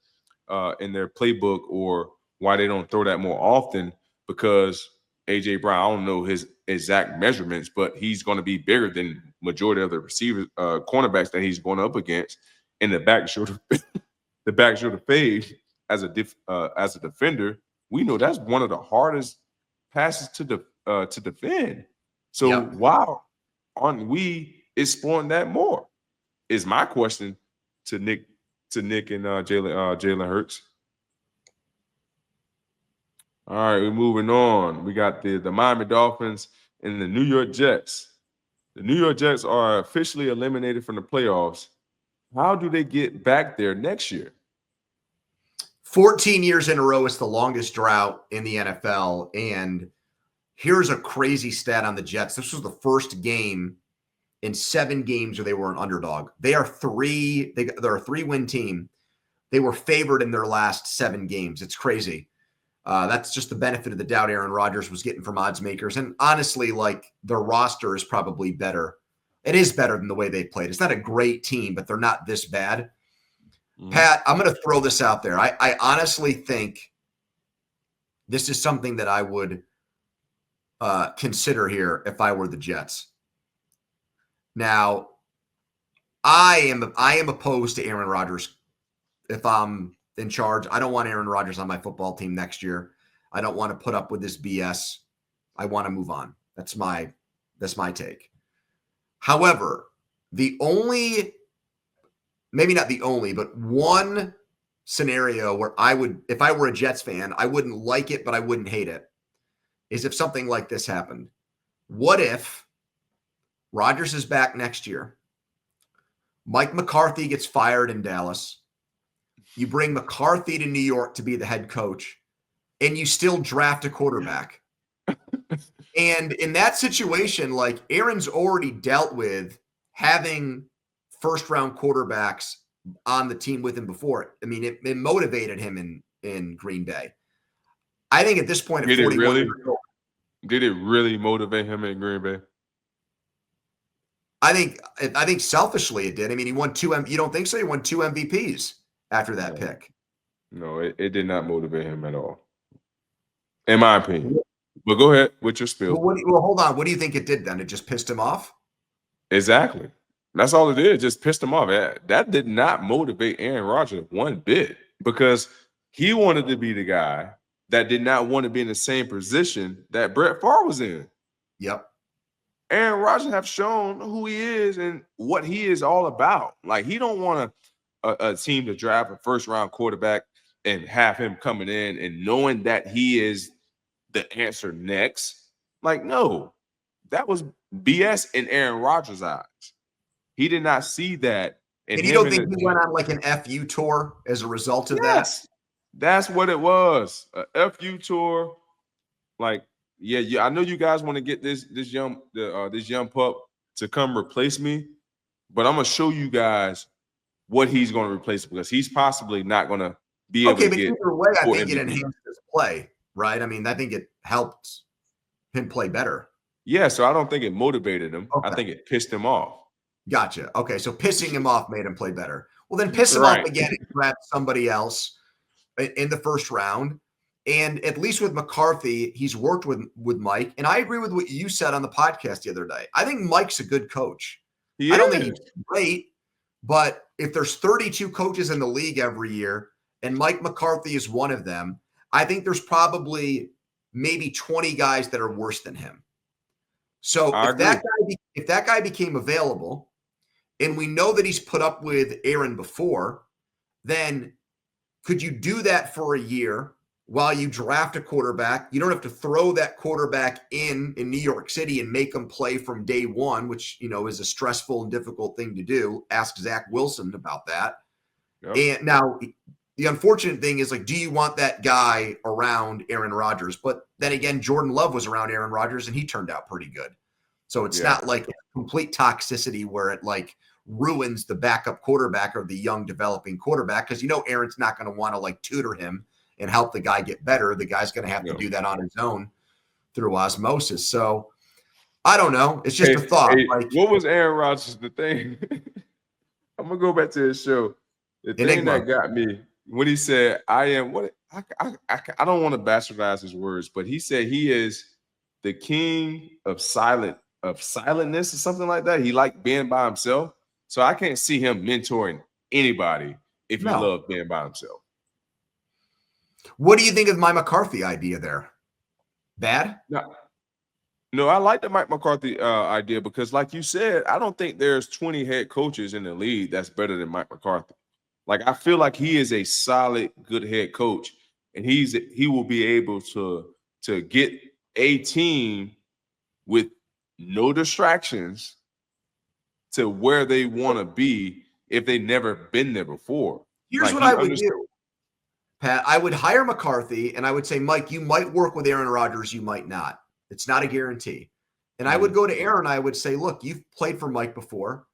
playbook, or why they don't throw that more often. Because AJ Brown, I don't know his exact measurements, but he's going to be bigger than majority of the receivers, cornerbacks that he's going up against. In the back shoulder, fade as a defender, we know that's one of the hardest passes to defend. So why aren't we exploring that more? Is my question to Nick and Jalen Hurts. All right, we're moving on. We got the Miami Dolphins and the New York Jets. The New York Jets are officially eliminated from the playoffs. How do they get back there next year? 14 years in a row is the longest drought in the NFL. And here's a crazy stat on the Jets. This was the first game in 7 games where they were an underdog. They're a 3-win team. They were favored in their last 7 games. It's crazy. That's just the benefit of the doubt Aaron Rodgers was getting from odds makers. And honestly, like, their roster is probably better. It is better than the way they played. It's not a great team, but they're not this bad. Pat, I'm going to throw this out there. I honestly think this is something that I would consider here if I were the Jets. Now, I am opposed to Aaron Rodgers. If I'm in charge, I don't want Aaron Rodgers on my football team next year. I don't want to put up with this BS. I want to move on. That's my take. However, maybe not the only, but one scenario where I would, if I were a Jets fan, I wouldn't like it, but I wouldn't hate it, is if something like this happened. What if Rodgers is back next year? Mike McCarthy gets fired in Dallas. You bring McCarthy to New York to be the head coach, and you still draft a quarterback. And in that situation, like, Aaron's already dealt with having first-round quarterbacks on the team with him before. I mean, it motivated him in Green Bay. I think at this point, did it really motivate him in Green Bay? I think selfishly it did. I mean, he won 2 you don't think so? He won 2 MVPs after that pick. No, it did not motivate him at all, in my opinion. But go ahead with your spiel. Well, hold on. What do you think it did then? It just pissed him off? Exactly. That's all it is. Just pissed him off. That did not motivate Aaron Rodgers one bit because he wanted to be the guy that did not want to be in the same position that Brett Favre was in. Yep. Aaron Rodgers have shown who he is and what he is all about. Like, he don't want a team to draft a first-round quarterback and have him coming in and knowing that he is the answer next. Like, no, that was BS in Aaron Rodgers' eyes. He did not see that. And you don't think he went on like an FU tour as a result of that? That's what it was. A FU tour. Like, yeah. I know you guys want to get this young pup to come replace me, but I'm gonna show you guys what he's going to replace because he's possibly not going to be able to get. Okay, but either way, I think it enhanced his play, right? I mean, I think it helped him play better. Yeah, so I don't think it motivated him. Okay. I think it pissed him off. Gotcha. Okay, so pissing him off made him play better. Well, then piss him off again and grab somebody else in the first round. And at least with McCarthy, he's worked with Mike. And I agree with what you said on the podcast the other day. I think Mike's a good coach. I don't think he's great, but if there's 32 coaches in the league every year and Mike McCarthy is one of them, I think there's probably maybe 20 guys that are worse than him. So if that guy became available, and we know that he's put up with Aaron before, then could you do that for a year while you draft a quarterback? You don't have to throw that quarterback in New York City and make him play from day one, which, is a stressful and difficult thing to do. Ask Zach Wilson about that. Yep. And now the unfortunate thing is, like, do you want that guy around Aaron Rodgers? But then again, Jordan Love was around Aaron Rodgers and he turned out pretty good. So it's not like a complete toxicity where it like ruins the backup quarterback or the young developing quarterback, because Aaron's not going to want to like tutor him and help the guy get better. The guy's going to have to do that on his own through osmosis. So I don't know. It's just a thought. What was Aaron Rodgers? The thing I'm gonna go back to his show. The thing that got me when he said, "I am what I don't want to bastardize his words, but he said he is the king of silentness or something like that. He liked being by himself. So I can't see him mentoring anybody if he loved being by himself." What do you think of my McCarthy idea there? Bad? No, I like the Mike McCarthy idea because, like you said, I don't think there's 20 head coaches in the league that's better than Mike McCarthy. Like, I feel like he is a solid, good head coach, and he will be able to get a team with no distractions to where they want to be if they've never been there before. Here's what I would do, Pat. I would hire McCarthy, and I would say, Mike, you might work with Aaron Rodgers, you might not. It's not a guarantee. And I would go to Aaron, I would say, look, you've played for Mike before.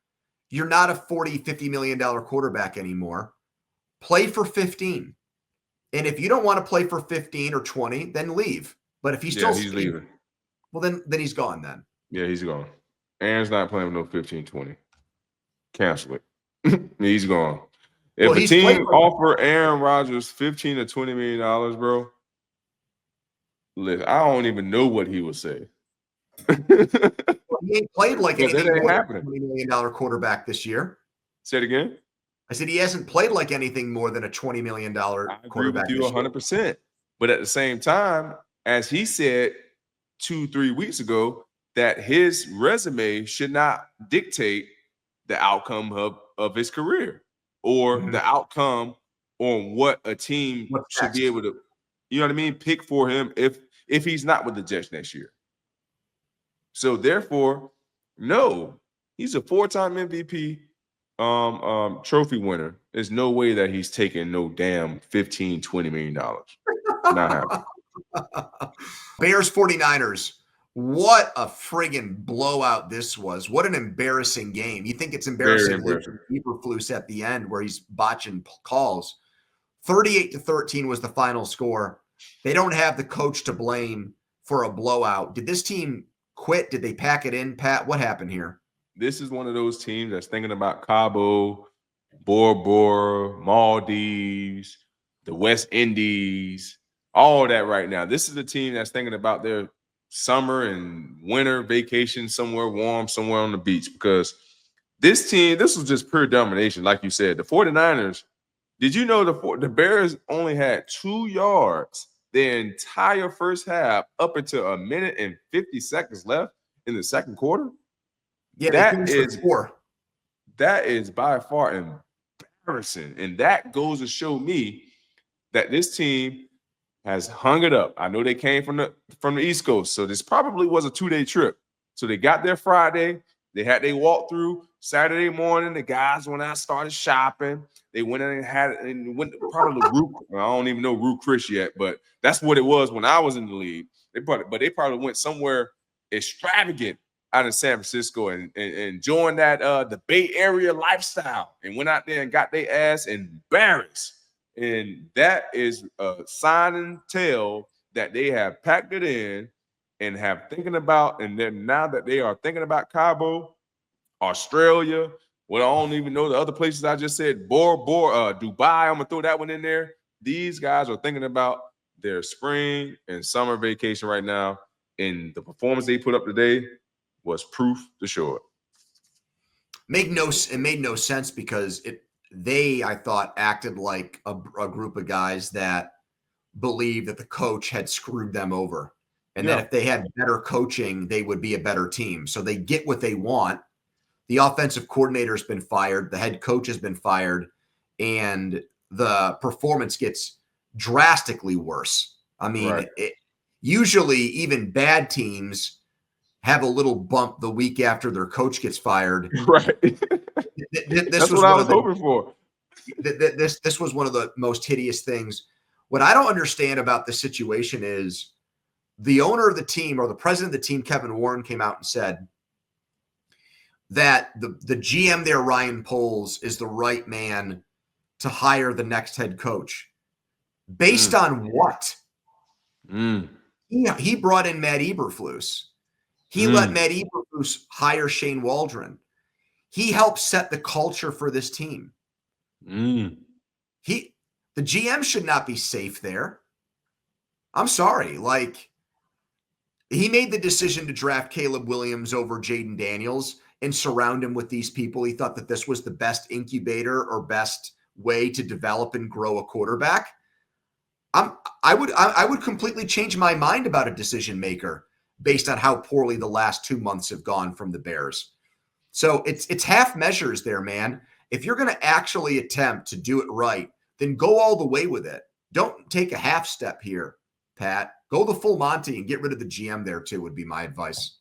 You're not a $40, $50 million quarterback anymore. Play for 15. And if you don't want to play for 15 or 20, then leave. But if he's leaving, well, then he's gone then. Yeah, he's gone. Aaron's not playing with no 15, 20. Cancel it. He's gone. If a team offer Aaron Rodgers $15 to $20 million, bro, listen, I don't even know what he would say. He ain't played like anything more than a $20 million quarterback this year. Say it again. I said he hasn't played like anything more than a $20 million quarterback. I agree with you 100%. But at the same time, as he said 2-3 weeks ago, that his resume should not dictate the outcome of his career or the outcome on what a team should be able to, pick for him if he's not with the Jets next year. So therefore, no, he's a 4-time MVP trophy winner. There's no way that he's taking no damn $15, $20 million. Not happening. Bears 49ers. What a friggin' blowout this was. What an embarrassing game. You think it's embarrassing. Eberflus at the end where he's botching calls. 38-13 was the final score. They don't have the coach to blame for a blowout. Did this team quit? Did they pack it in, Pat? What happened here? This is one of those teams that's thinking about Cabo, Bora Bora, Maldives, the West Indies, all that right now. This is a team that's thinking about their summer and winter vacation somewhere warm, somewhere on the beach, because this team, this was just pure domination. Like you said, the 49ers, did you know the Bears only had 2 yards the entire first half up until 1 minute and 50 seconds left in the second quarter? Yeah, they That finished for 4. That is by far embarrassing. And that goes to show me that this team has hung it up. I know they came from the East Coast, so this probably was a 2-day trip. So they got there Friday. They had their walkthrough Saturday morning. The guys went out, started shopping. They went in and went probably to Root. I don't even know Root Chris yet, but that's what it was when I was in the league. They probably went somewhere extravagant out in San Francisco and joined that the Bay Area lifestyle and went out there and got their ass embarrassed. And that is a sign and tell that they have packed it in and have thinking about, and then now that they are thinking about Cabo, Australia, well, I don't even know the other places I just said, Dubai, I'm gonna throw that one in there. These guys are thinking about their spring and summer vacation right now, and the performance they put up today was proof to show it. It made no sense because they, I thought, acted like a group of guys that believed that the coach had screwed them over. And that if they had better coaching, they would be a better team. So they get what they want. The offensive coordinator has been fired. The head coach has been fired. And the performance gets drastically worse. I mean, usually even bad teams have a little bump the week after their coach gets fired. Right. That's what I was hoping for. This was one of the most hideous things. What I don't understand about this situation is the owner of the team, or the president of the team, Kevin Warren, came out and said that the GM there, Ryan Poles, is the right man to hire the next head coach. Based on what? He brought in Matt Eberflus. He let Matt Eberflus hire Shane Waldron. He helped set the culture for this team. The GM should not be safe there. I'm sorry. Like, he made the decision to draft Caleb Williams over Jaden Daniels and surround him with these people. He thought that this was the best incubator or best way to develop and grow a quarterback. I would completely change my mind about a decision maker based on how poorly the last 2 months have gone from the Bears. So it's half measures there, man. If you're going to actually attempt to do it right, then go all the way with it. Don't take a half step here, Pat. Go the full Monty and get rid of the GM there too would be my advice.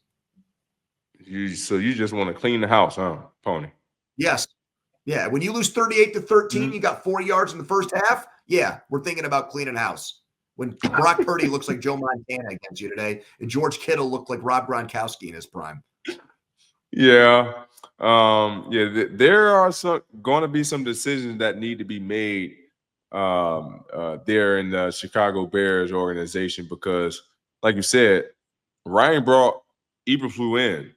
So you just want to clean the house, huh, Pony? Yes. Yeah. When you lose 38-13, you got 40 yards in the first half. Yeah, we're thinking about cleaning house. When Brock Purdy looks like Joe Montana against you today, and George Kittle looked like Rob Gronkowski in his prime. Yeah. There are going to be some decisions that need to be made there in the Chicago Bears organization because, like you said, Ryan brought Eberflus in,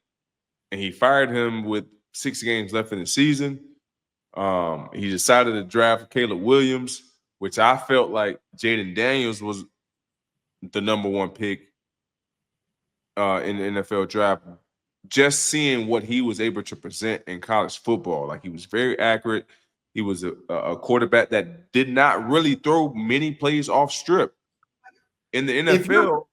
and he fired him with 6 games left in the season. He decided to draft Caleb Williams, which I felt like Jaden Daniels was the number 1 pick in the NFL draft. Just seeing what he was able to present in college football, like he was very accurate. He was a quarterback that did not really throw many plays off strip. In the NFL,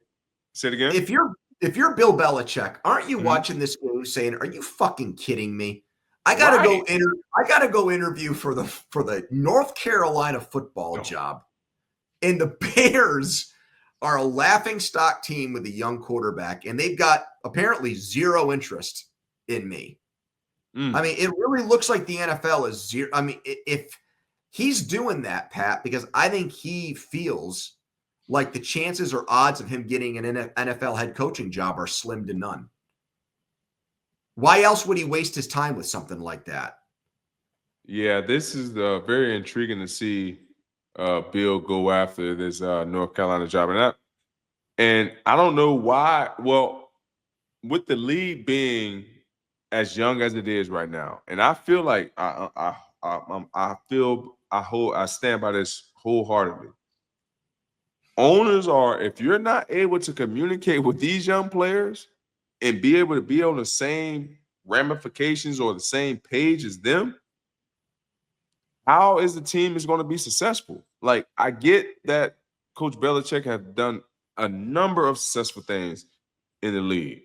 say it again. If you're Bill Belichick, aren't you watching this game saying, "Are you fucking kidding me? I gotta go interview for the North Carolina football job, and the Bears are a laughingstock team with a young quarterback, and they've got apparently zero interest in me." I mean, it really looks like the NFL is zero. I mean, if he's doing that, Pat, because I think he feels like the chances or odds of him getting an NFL head coaching job are slim to none. Why else would he waste his time with something like that? Yeah, this is very intriguing to see Bill go after this North Carolina job. And I don't know why. Well, with the league being as young as it is right now, and I feel like I stand by this wholeheartedly. Owners are, if you're not able to communicate with these young players and be able to be on the same ramifications or the same page as them, how is the team is going to be successful? Like, I get that Coach Belichick has done a number of successful things in the league,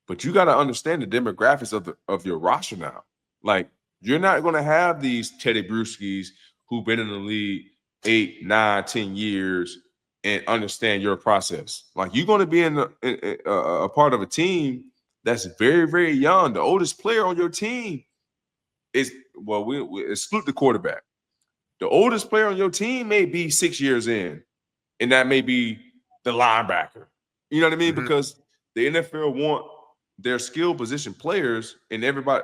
but you got to understand the demographics of your roster now. Like, you're not going to have these Teddy Bruschi's who've been in the league 8, 9, 10 years and understand your process. Like, you're going to be in a part of a team that's very, very young. The oldest player on your team is, well, we exclude the quarterback. The oldest player on your team may be 6 years in, and that may be the linebacker. You know what I mean? Mhm. Because the NFL want their skill position players and everybody,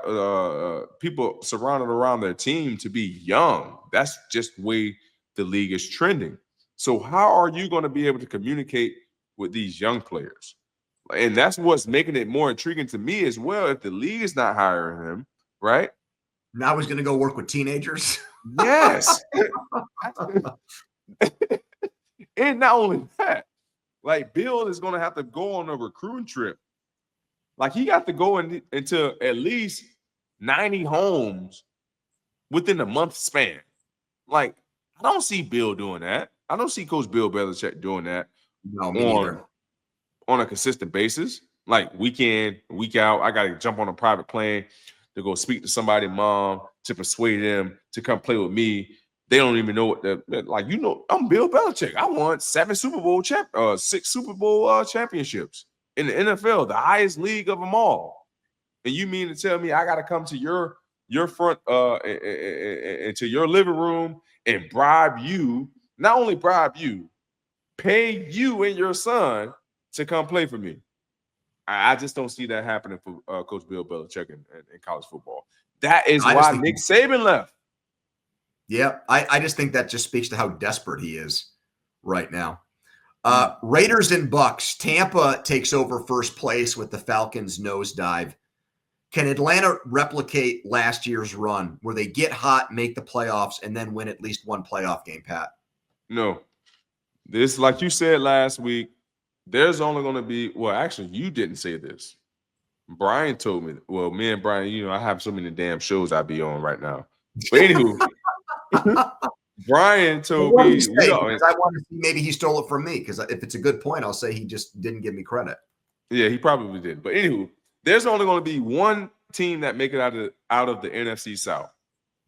people surrounded around their team to be young. That's just the way the league is trending. So how are you going to be able to communicate with these young players? And that's what's making it more intriguing to me as well. If the league is not hiring him, right? Now he's going to go work with teenagers. Yes. And not only that, like, Bill is going to have to go on a recruiting trip. Like, he got to go into at least 90 homes within a month span. Like, I don't see Bill doing that. I don't see Coach Bill Belichick doing that No, me neither. on a consistent basis. Like, week in, week out, I got to jump on a private plane to go speak to somebody's mom to persuade them to come play with me. They don't even know what like, you know, I'm Bill Belichick. I won 6 Super Bowl championships in the NFL, the highest league of them all. And you mean to tell me I got to come to your front into your living room and bribe you, not only bribe you, pay you and your son to come play for me? I just don't see that happening for Coach Bill Belichick in college football. That is why Nick Saban left. Yeah, I just think that just speaks to how desperate he is right now. Raiders and Bucks. Tampa takes over first place with the Falcons' nosedive. Can Atlanta replicate last year's run where they get hot, make the playoffs, and then win at least one playoff game, Pat? No. This, like you said last week, there's only going to be, well, actually, you didn't say this. Brian told me, well, me and Brian, you know, I have so many damn shows I be on right now. But anywho, Brian told me, because I want to see maybe he stole it from me, because if it's a good point, I'll say he just didn't give me credit. Yeah, he probably did. But anywho, there's only going to be one team that make it out of the NFC South.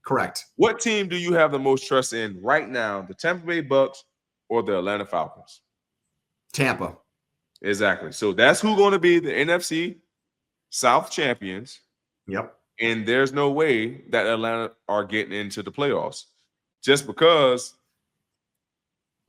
Correct. What team do you have the most trust in right now, the Tampa Bay Bucks or the Atlanta Falcons? Tampa. Exactly. So that's who's going to be the NFC South champions. Yep. And there's no way that Atlanta are getting into the playoffs just because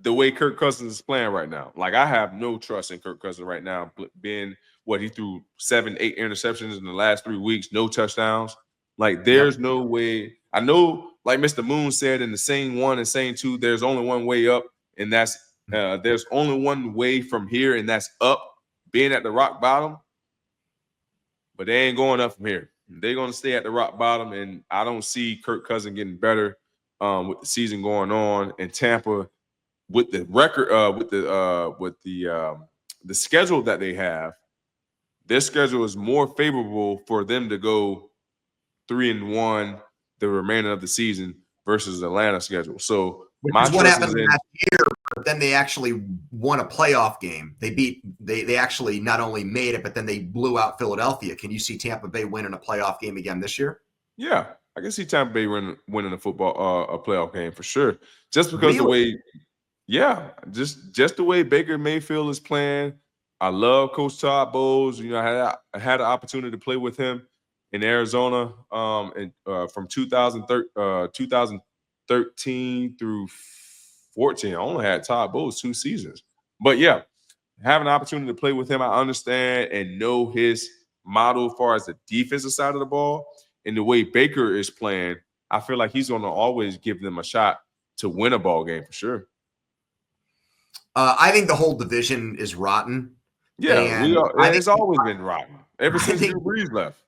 the way Kirk Cousins is playing right now. Like, I have no trust in Kirk Cousins right now. Being what he threw 7, 8 interceptions in the last 3 weeks, no touchdowns. Like, there's no way. I know, like Mr. Moon said in the Sane 1 and Sane 2, there's only one way up, and that's there's only one way from here, and that's up, being at the rock bottom. But they ain't going up from here. They're going to stay at the rock bottom, and I don't see Kirk Cousins getting better with the season going on. And Tampa, with the record, with the schedule that they have, their schedule is more favorable for them to go 3-1 the remainder of the season versus Atlanta schedule. So which is what happened last year, but then they actually won a playoff game. They actually not only made it, but then they blew out Philadelphia. Can you see Tampa Bay winning a playoff game again this year? Yeah, I can see Tampa Bay winning a playoff game for sure. Just because the way, just the way Baker Mayfield is playing. I love Coach Todd Bowles. You know, I had an opportunity to play with him in Arizona from 2013 through 14. I only had Todd Bowles 2 seasons. But yeah, having an opportunity to play with him, I understand and know his model as far as the defensive side of the ball. And the way Baker is playing, I feel like he's going to always give them a shot to win a ball game for sure. I think the whole division is rotten. Yeah, it's always been rotten ever since Drew Brees left.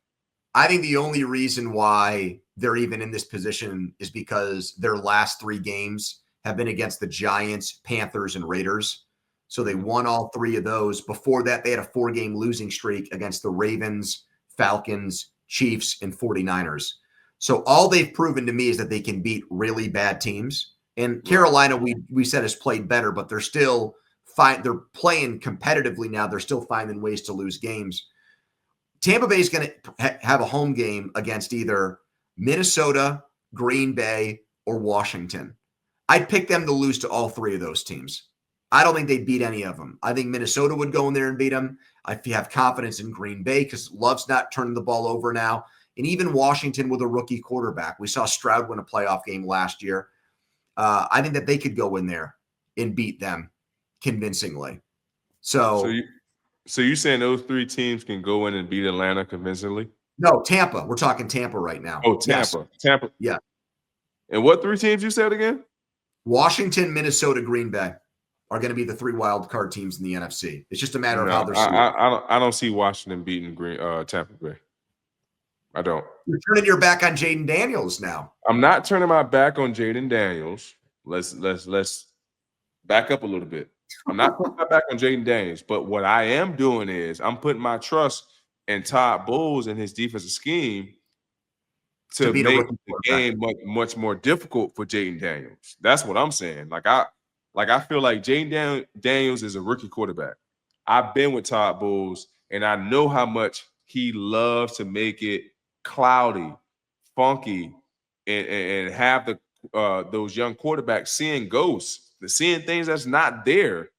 I think the only reason why they're even in this position is because their last 3 games have been against the Giants, Panthers, and Raiders. So they won all 3 of those. Before that, they had a 4-game losing streak against the Ravens, Falcons, Chiefs, and 49ers. So all they've proven to me is that they can beat really bad teams. And Carolina, we said, has played better, but they're still fine. They're playing competitively now. They're still finding ways to lose games. Tampa Bay is going to have a home game against either Minnesota, Green Bay, or Washington. I'd pick them to lose to all three of those teams. I don't think they'd beat any of them. I think Minnesota would go in there and beat them. I have confidence in Green Bay because Love's not turning the ball over now. And even Washington with a rookie quarterback. We saw Stroud win a playoff game last year. I think that they could go in there and beat them convincingly. So you're saying those three teams can go in and beat Atlanta convincingly? No, Tampa. We're talking Tampa right now. Oh, Tampa. Yes. Tampa. Yeah. And what three teams you said again? Washington, Minnesota, Green Bay are going to be the three wild card teams in the NFC. It's just a matter of how they're seeded. I don't see Washington beating Tampa Bay. I don't. You're turning your back on Jaden Daniels now. I'm not turning my back on Jaden Daniels. Let's back up a little bit. I'm not putting my back on Jaden Daniels, but what I am doing is I'm putting my trust in Todd Bowles and his defensive scheme to make the game much more difficult for Jaden Daniels. That's what I'm saying. I feel like Jaden Daniels is a rookie quarterback. I've been with Todd Bowles, and I know how much he loves to make it cloudy, funky, and have those young quarterbacks seeing ghosts, seeing things that's not there,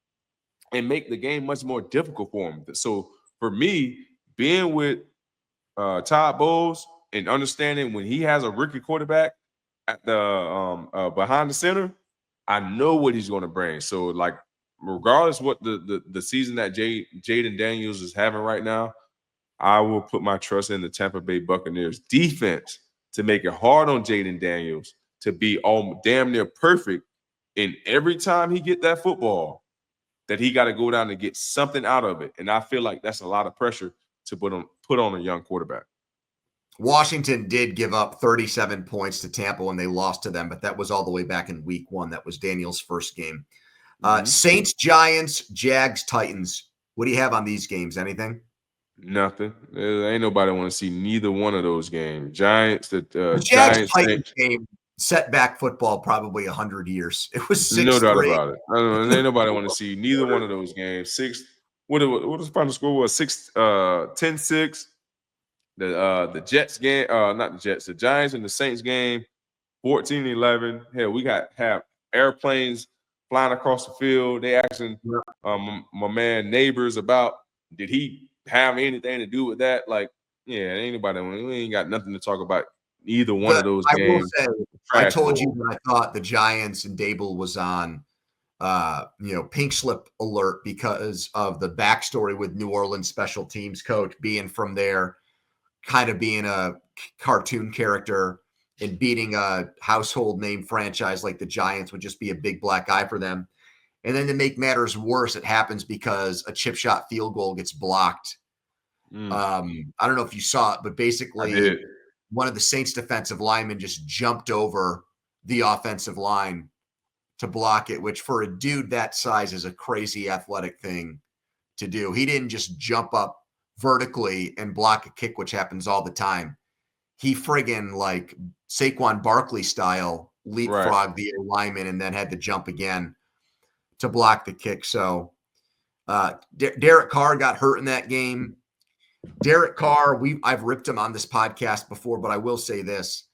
and make the game much more difficult for him. So for me, being with Todd Bowles and understanding when he has a rookie quarterback at the behind the center, I know what he's going to bring. So regardless what the season that Jaden Daniels is having right now, I will put my trust in the Tampa Bay Buccaneers defense to make it hard on Jaden Daniels to be all damn near perfect. And every time he get that football, that he got to go down and get something out of it. And I feel like that's a lot of pressure to put on a young quarterback. Washington did give up 37 points to Tampa when they lost to them, but that was all the way back in week 1. That was Daniel's first game. Saints, Giants, Jags, Titans. What do you have on these games? Anything? Nothing. Ain't nobody want to see neither one of those games. Giants, the Jags Titans game set back football probably 100 years. It was 6-3. No doubt about it. Ain't nobody want to see neither one of those games. What the final score was? 10-6. The Jets game, not the Jets, the Giants and the Saints game, 14-11. Hell, we have airplanes flying across the field. They asking my man Neighbors about did he have anything to do with that? We ain't got nothing to talk about either one of those games. I will say, I told you that I thought the Giants and Dable was on pink slip alert because of the backstory with New Orleans special teams coach being from there, kind of being a cartoon character and beating a household name franchise like the Giants would just be a big black eye for them. And then to make matters worse, it happens because a chip shot field goal gets blocked. I don't know if you saw it, but basically one of the Saints defensive linemen just jumped over the offensive line to block it, which for a dude that size is a crazy athletic thing to do. He didn't just jump up vertically and block a kick, which happens all the time. He friggin' like Saquon Barkley style leapfrogged the lineman and then had to jump again to block the kick. So Derek Carr got hurt in that game. Derek Carr, I've ripped him on this podcast before, but I will say this.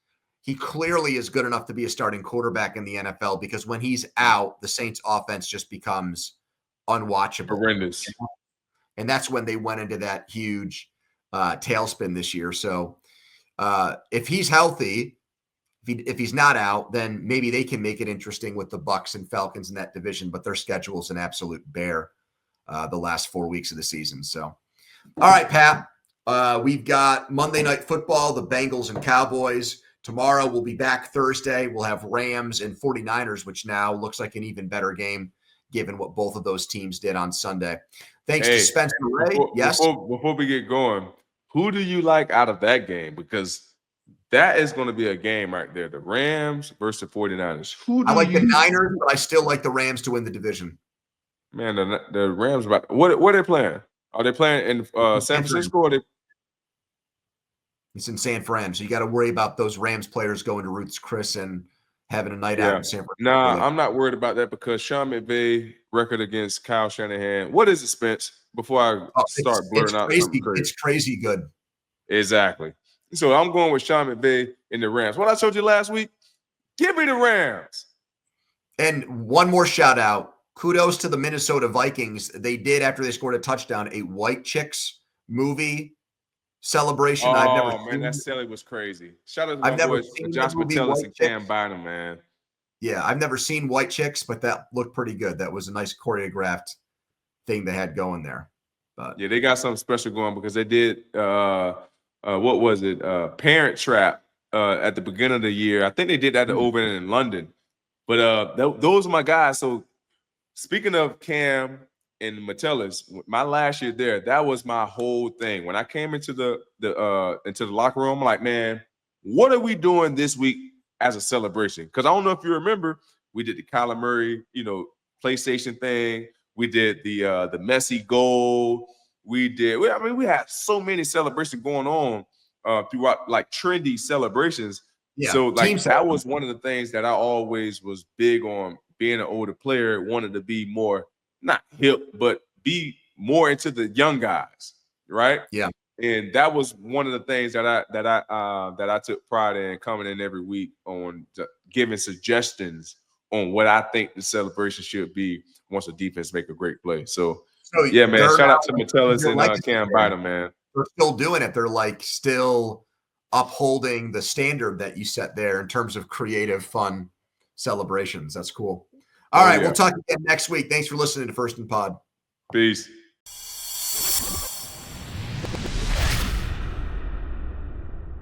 He clearly is good enough to be a starting quarterback in the NFL because when he's out, the Saints offense just becomes unwatchable. Horrendous. And that's when they went into that huge tailspin this year. So if he's healthy, if he's not out, then maybe they can make it interesting with the Bucs and Falcons in that division, but their schedule is an absolute bear the last 4 weeks of the season. So, all right, Pat, we've got Monday Night Football, the Bengals and Cowboys. Tomorrow we'll be back Thursday. We'll have Rams and 49ers, which now looks like an even better game given what both of those teams did on Sunday. Thanks to Spencer Ray. Before we get going, who do you like out of that game? Because that is going to be a game right there. The Rams versus the 49ers. I like the Niners, but I still like the Rams to win the division. Man, the Rams what are they playing? Are they playing in San Francisco? Or It's in San Fran, so you got to worry about those Rams players going to Ruth's Chris and having a night out in San Francisco. Nah, I'm not worried about that because Sean McVay record against Kyle Shanahan. What is it, Spence? Before I start blurting out something crazy. It's crazy good. Exactly. So I'm going with Sean McVay and the Rams. What I told you last week, give me the Rams. And one more shout out. Kudos to the Minnesota Vikings. They did, after they scored a touchdown, a White Chicks movie celebration. Oh, I've never man, that celly was crazy. Shout out to I've my never boys, seen Josh the movie Metellus White and Cam Bynum, man. Yeah, I've never seen White Chicks, but that looked pretty good. That was a nice choreographed thing they had going there. But yeah, they got something special going because they did what was it? Parent Trap at the beginning of the year. I think they did that over in London. But those are my guys. So speaking of Cam and Metellus, my last year there, that was my whole thing. When I came into the locker room, I'm like, man, what are we doing this week as a celebration? Because I don't know if you remember, we did the Kyler Murray, PlayStation thing. We did the Messi goal. We had so many celebrations going on throughout, like trendy celebrations. Yeah, so like that was one of the things that I always was big on. Being an older player, wanted to be more not hip, but be more into the young guys, right? Yeah. And that was one of the things that I took pride in, coming in every week on giving suggestions on what I think the celebration should be once the defense make a great play. So yeah, man, shout out to Metellus and Cam Bynum, man. They're still doing it. They're like still upholding the standard that you set there in terms of creative, fun celebrations. That's cool. All right, we'll talk again next week. Thanks for listening to First and Pod. Peace.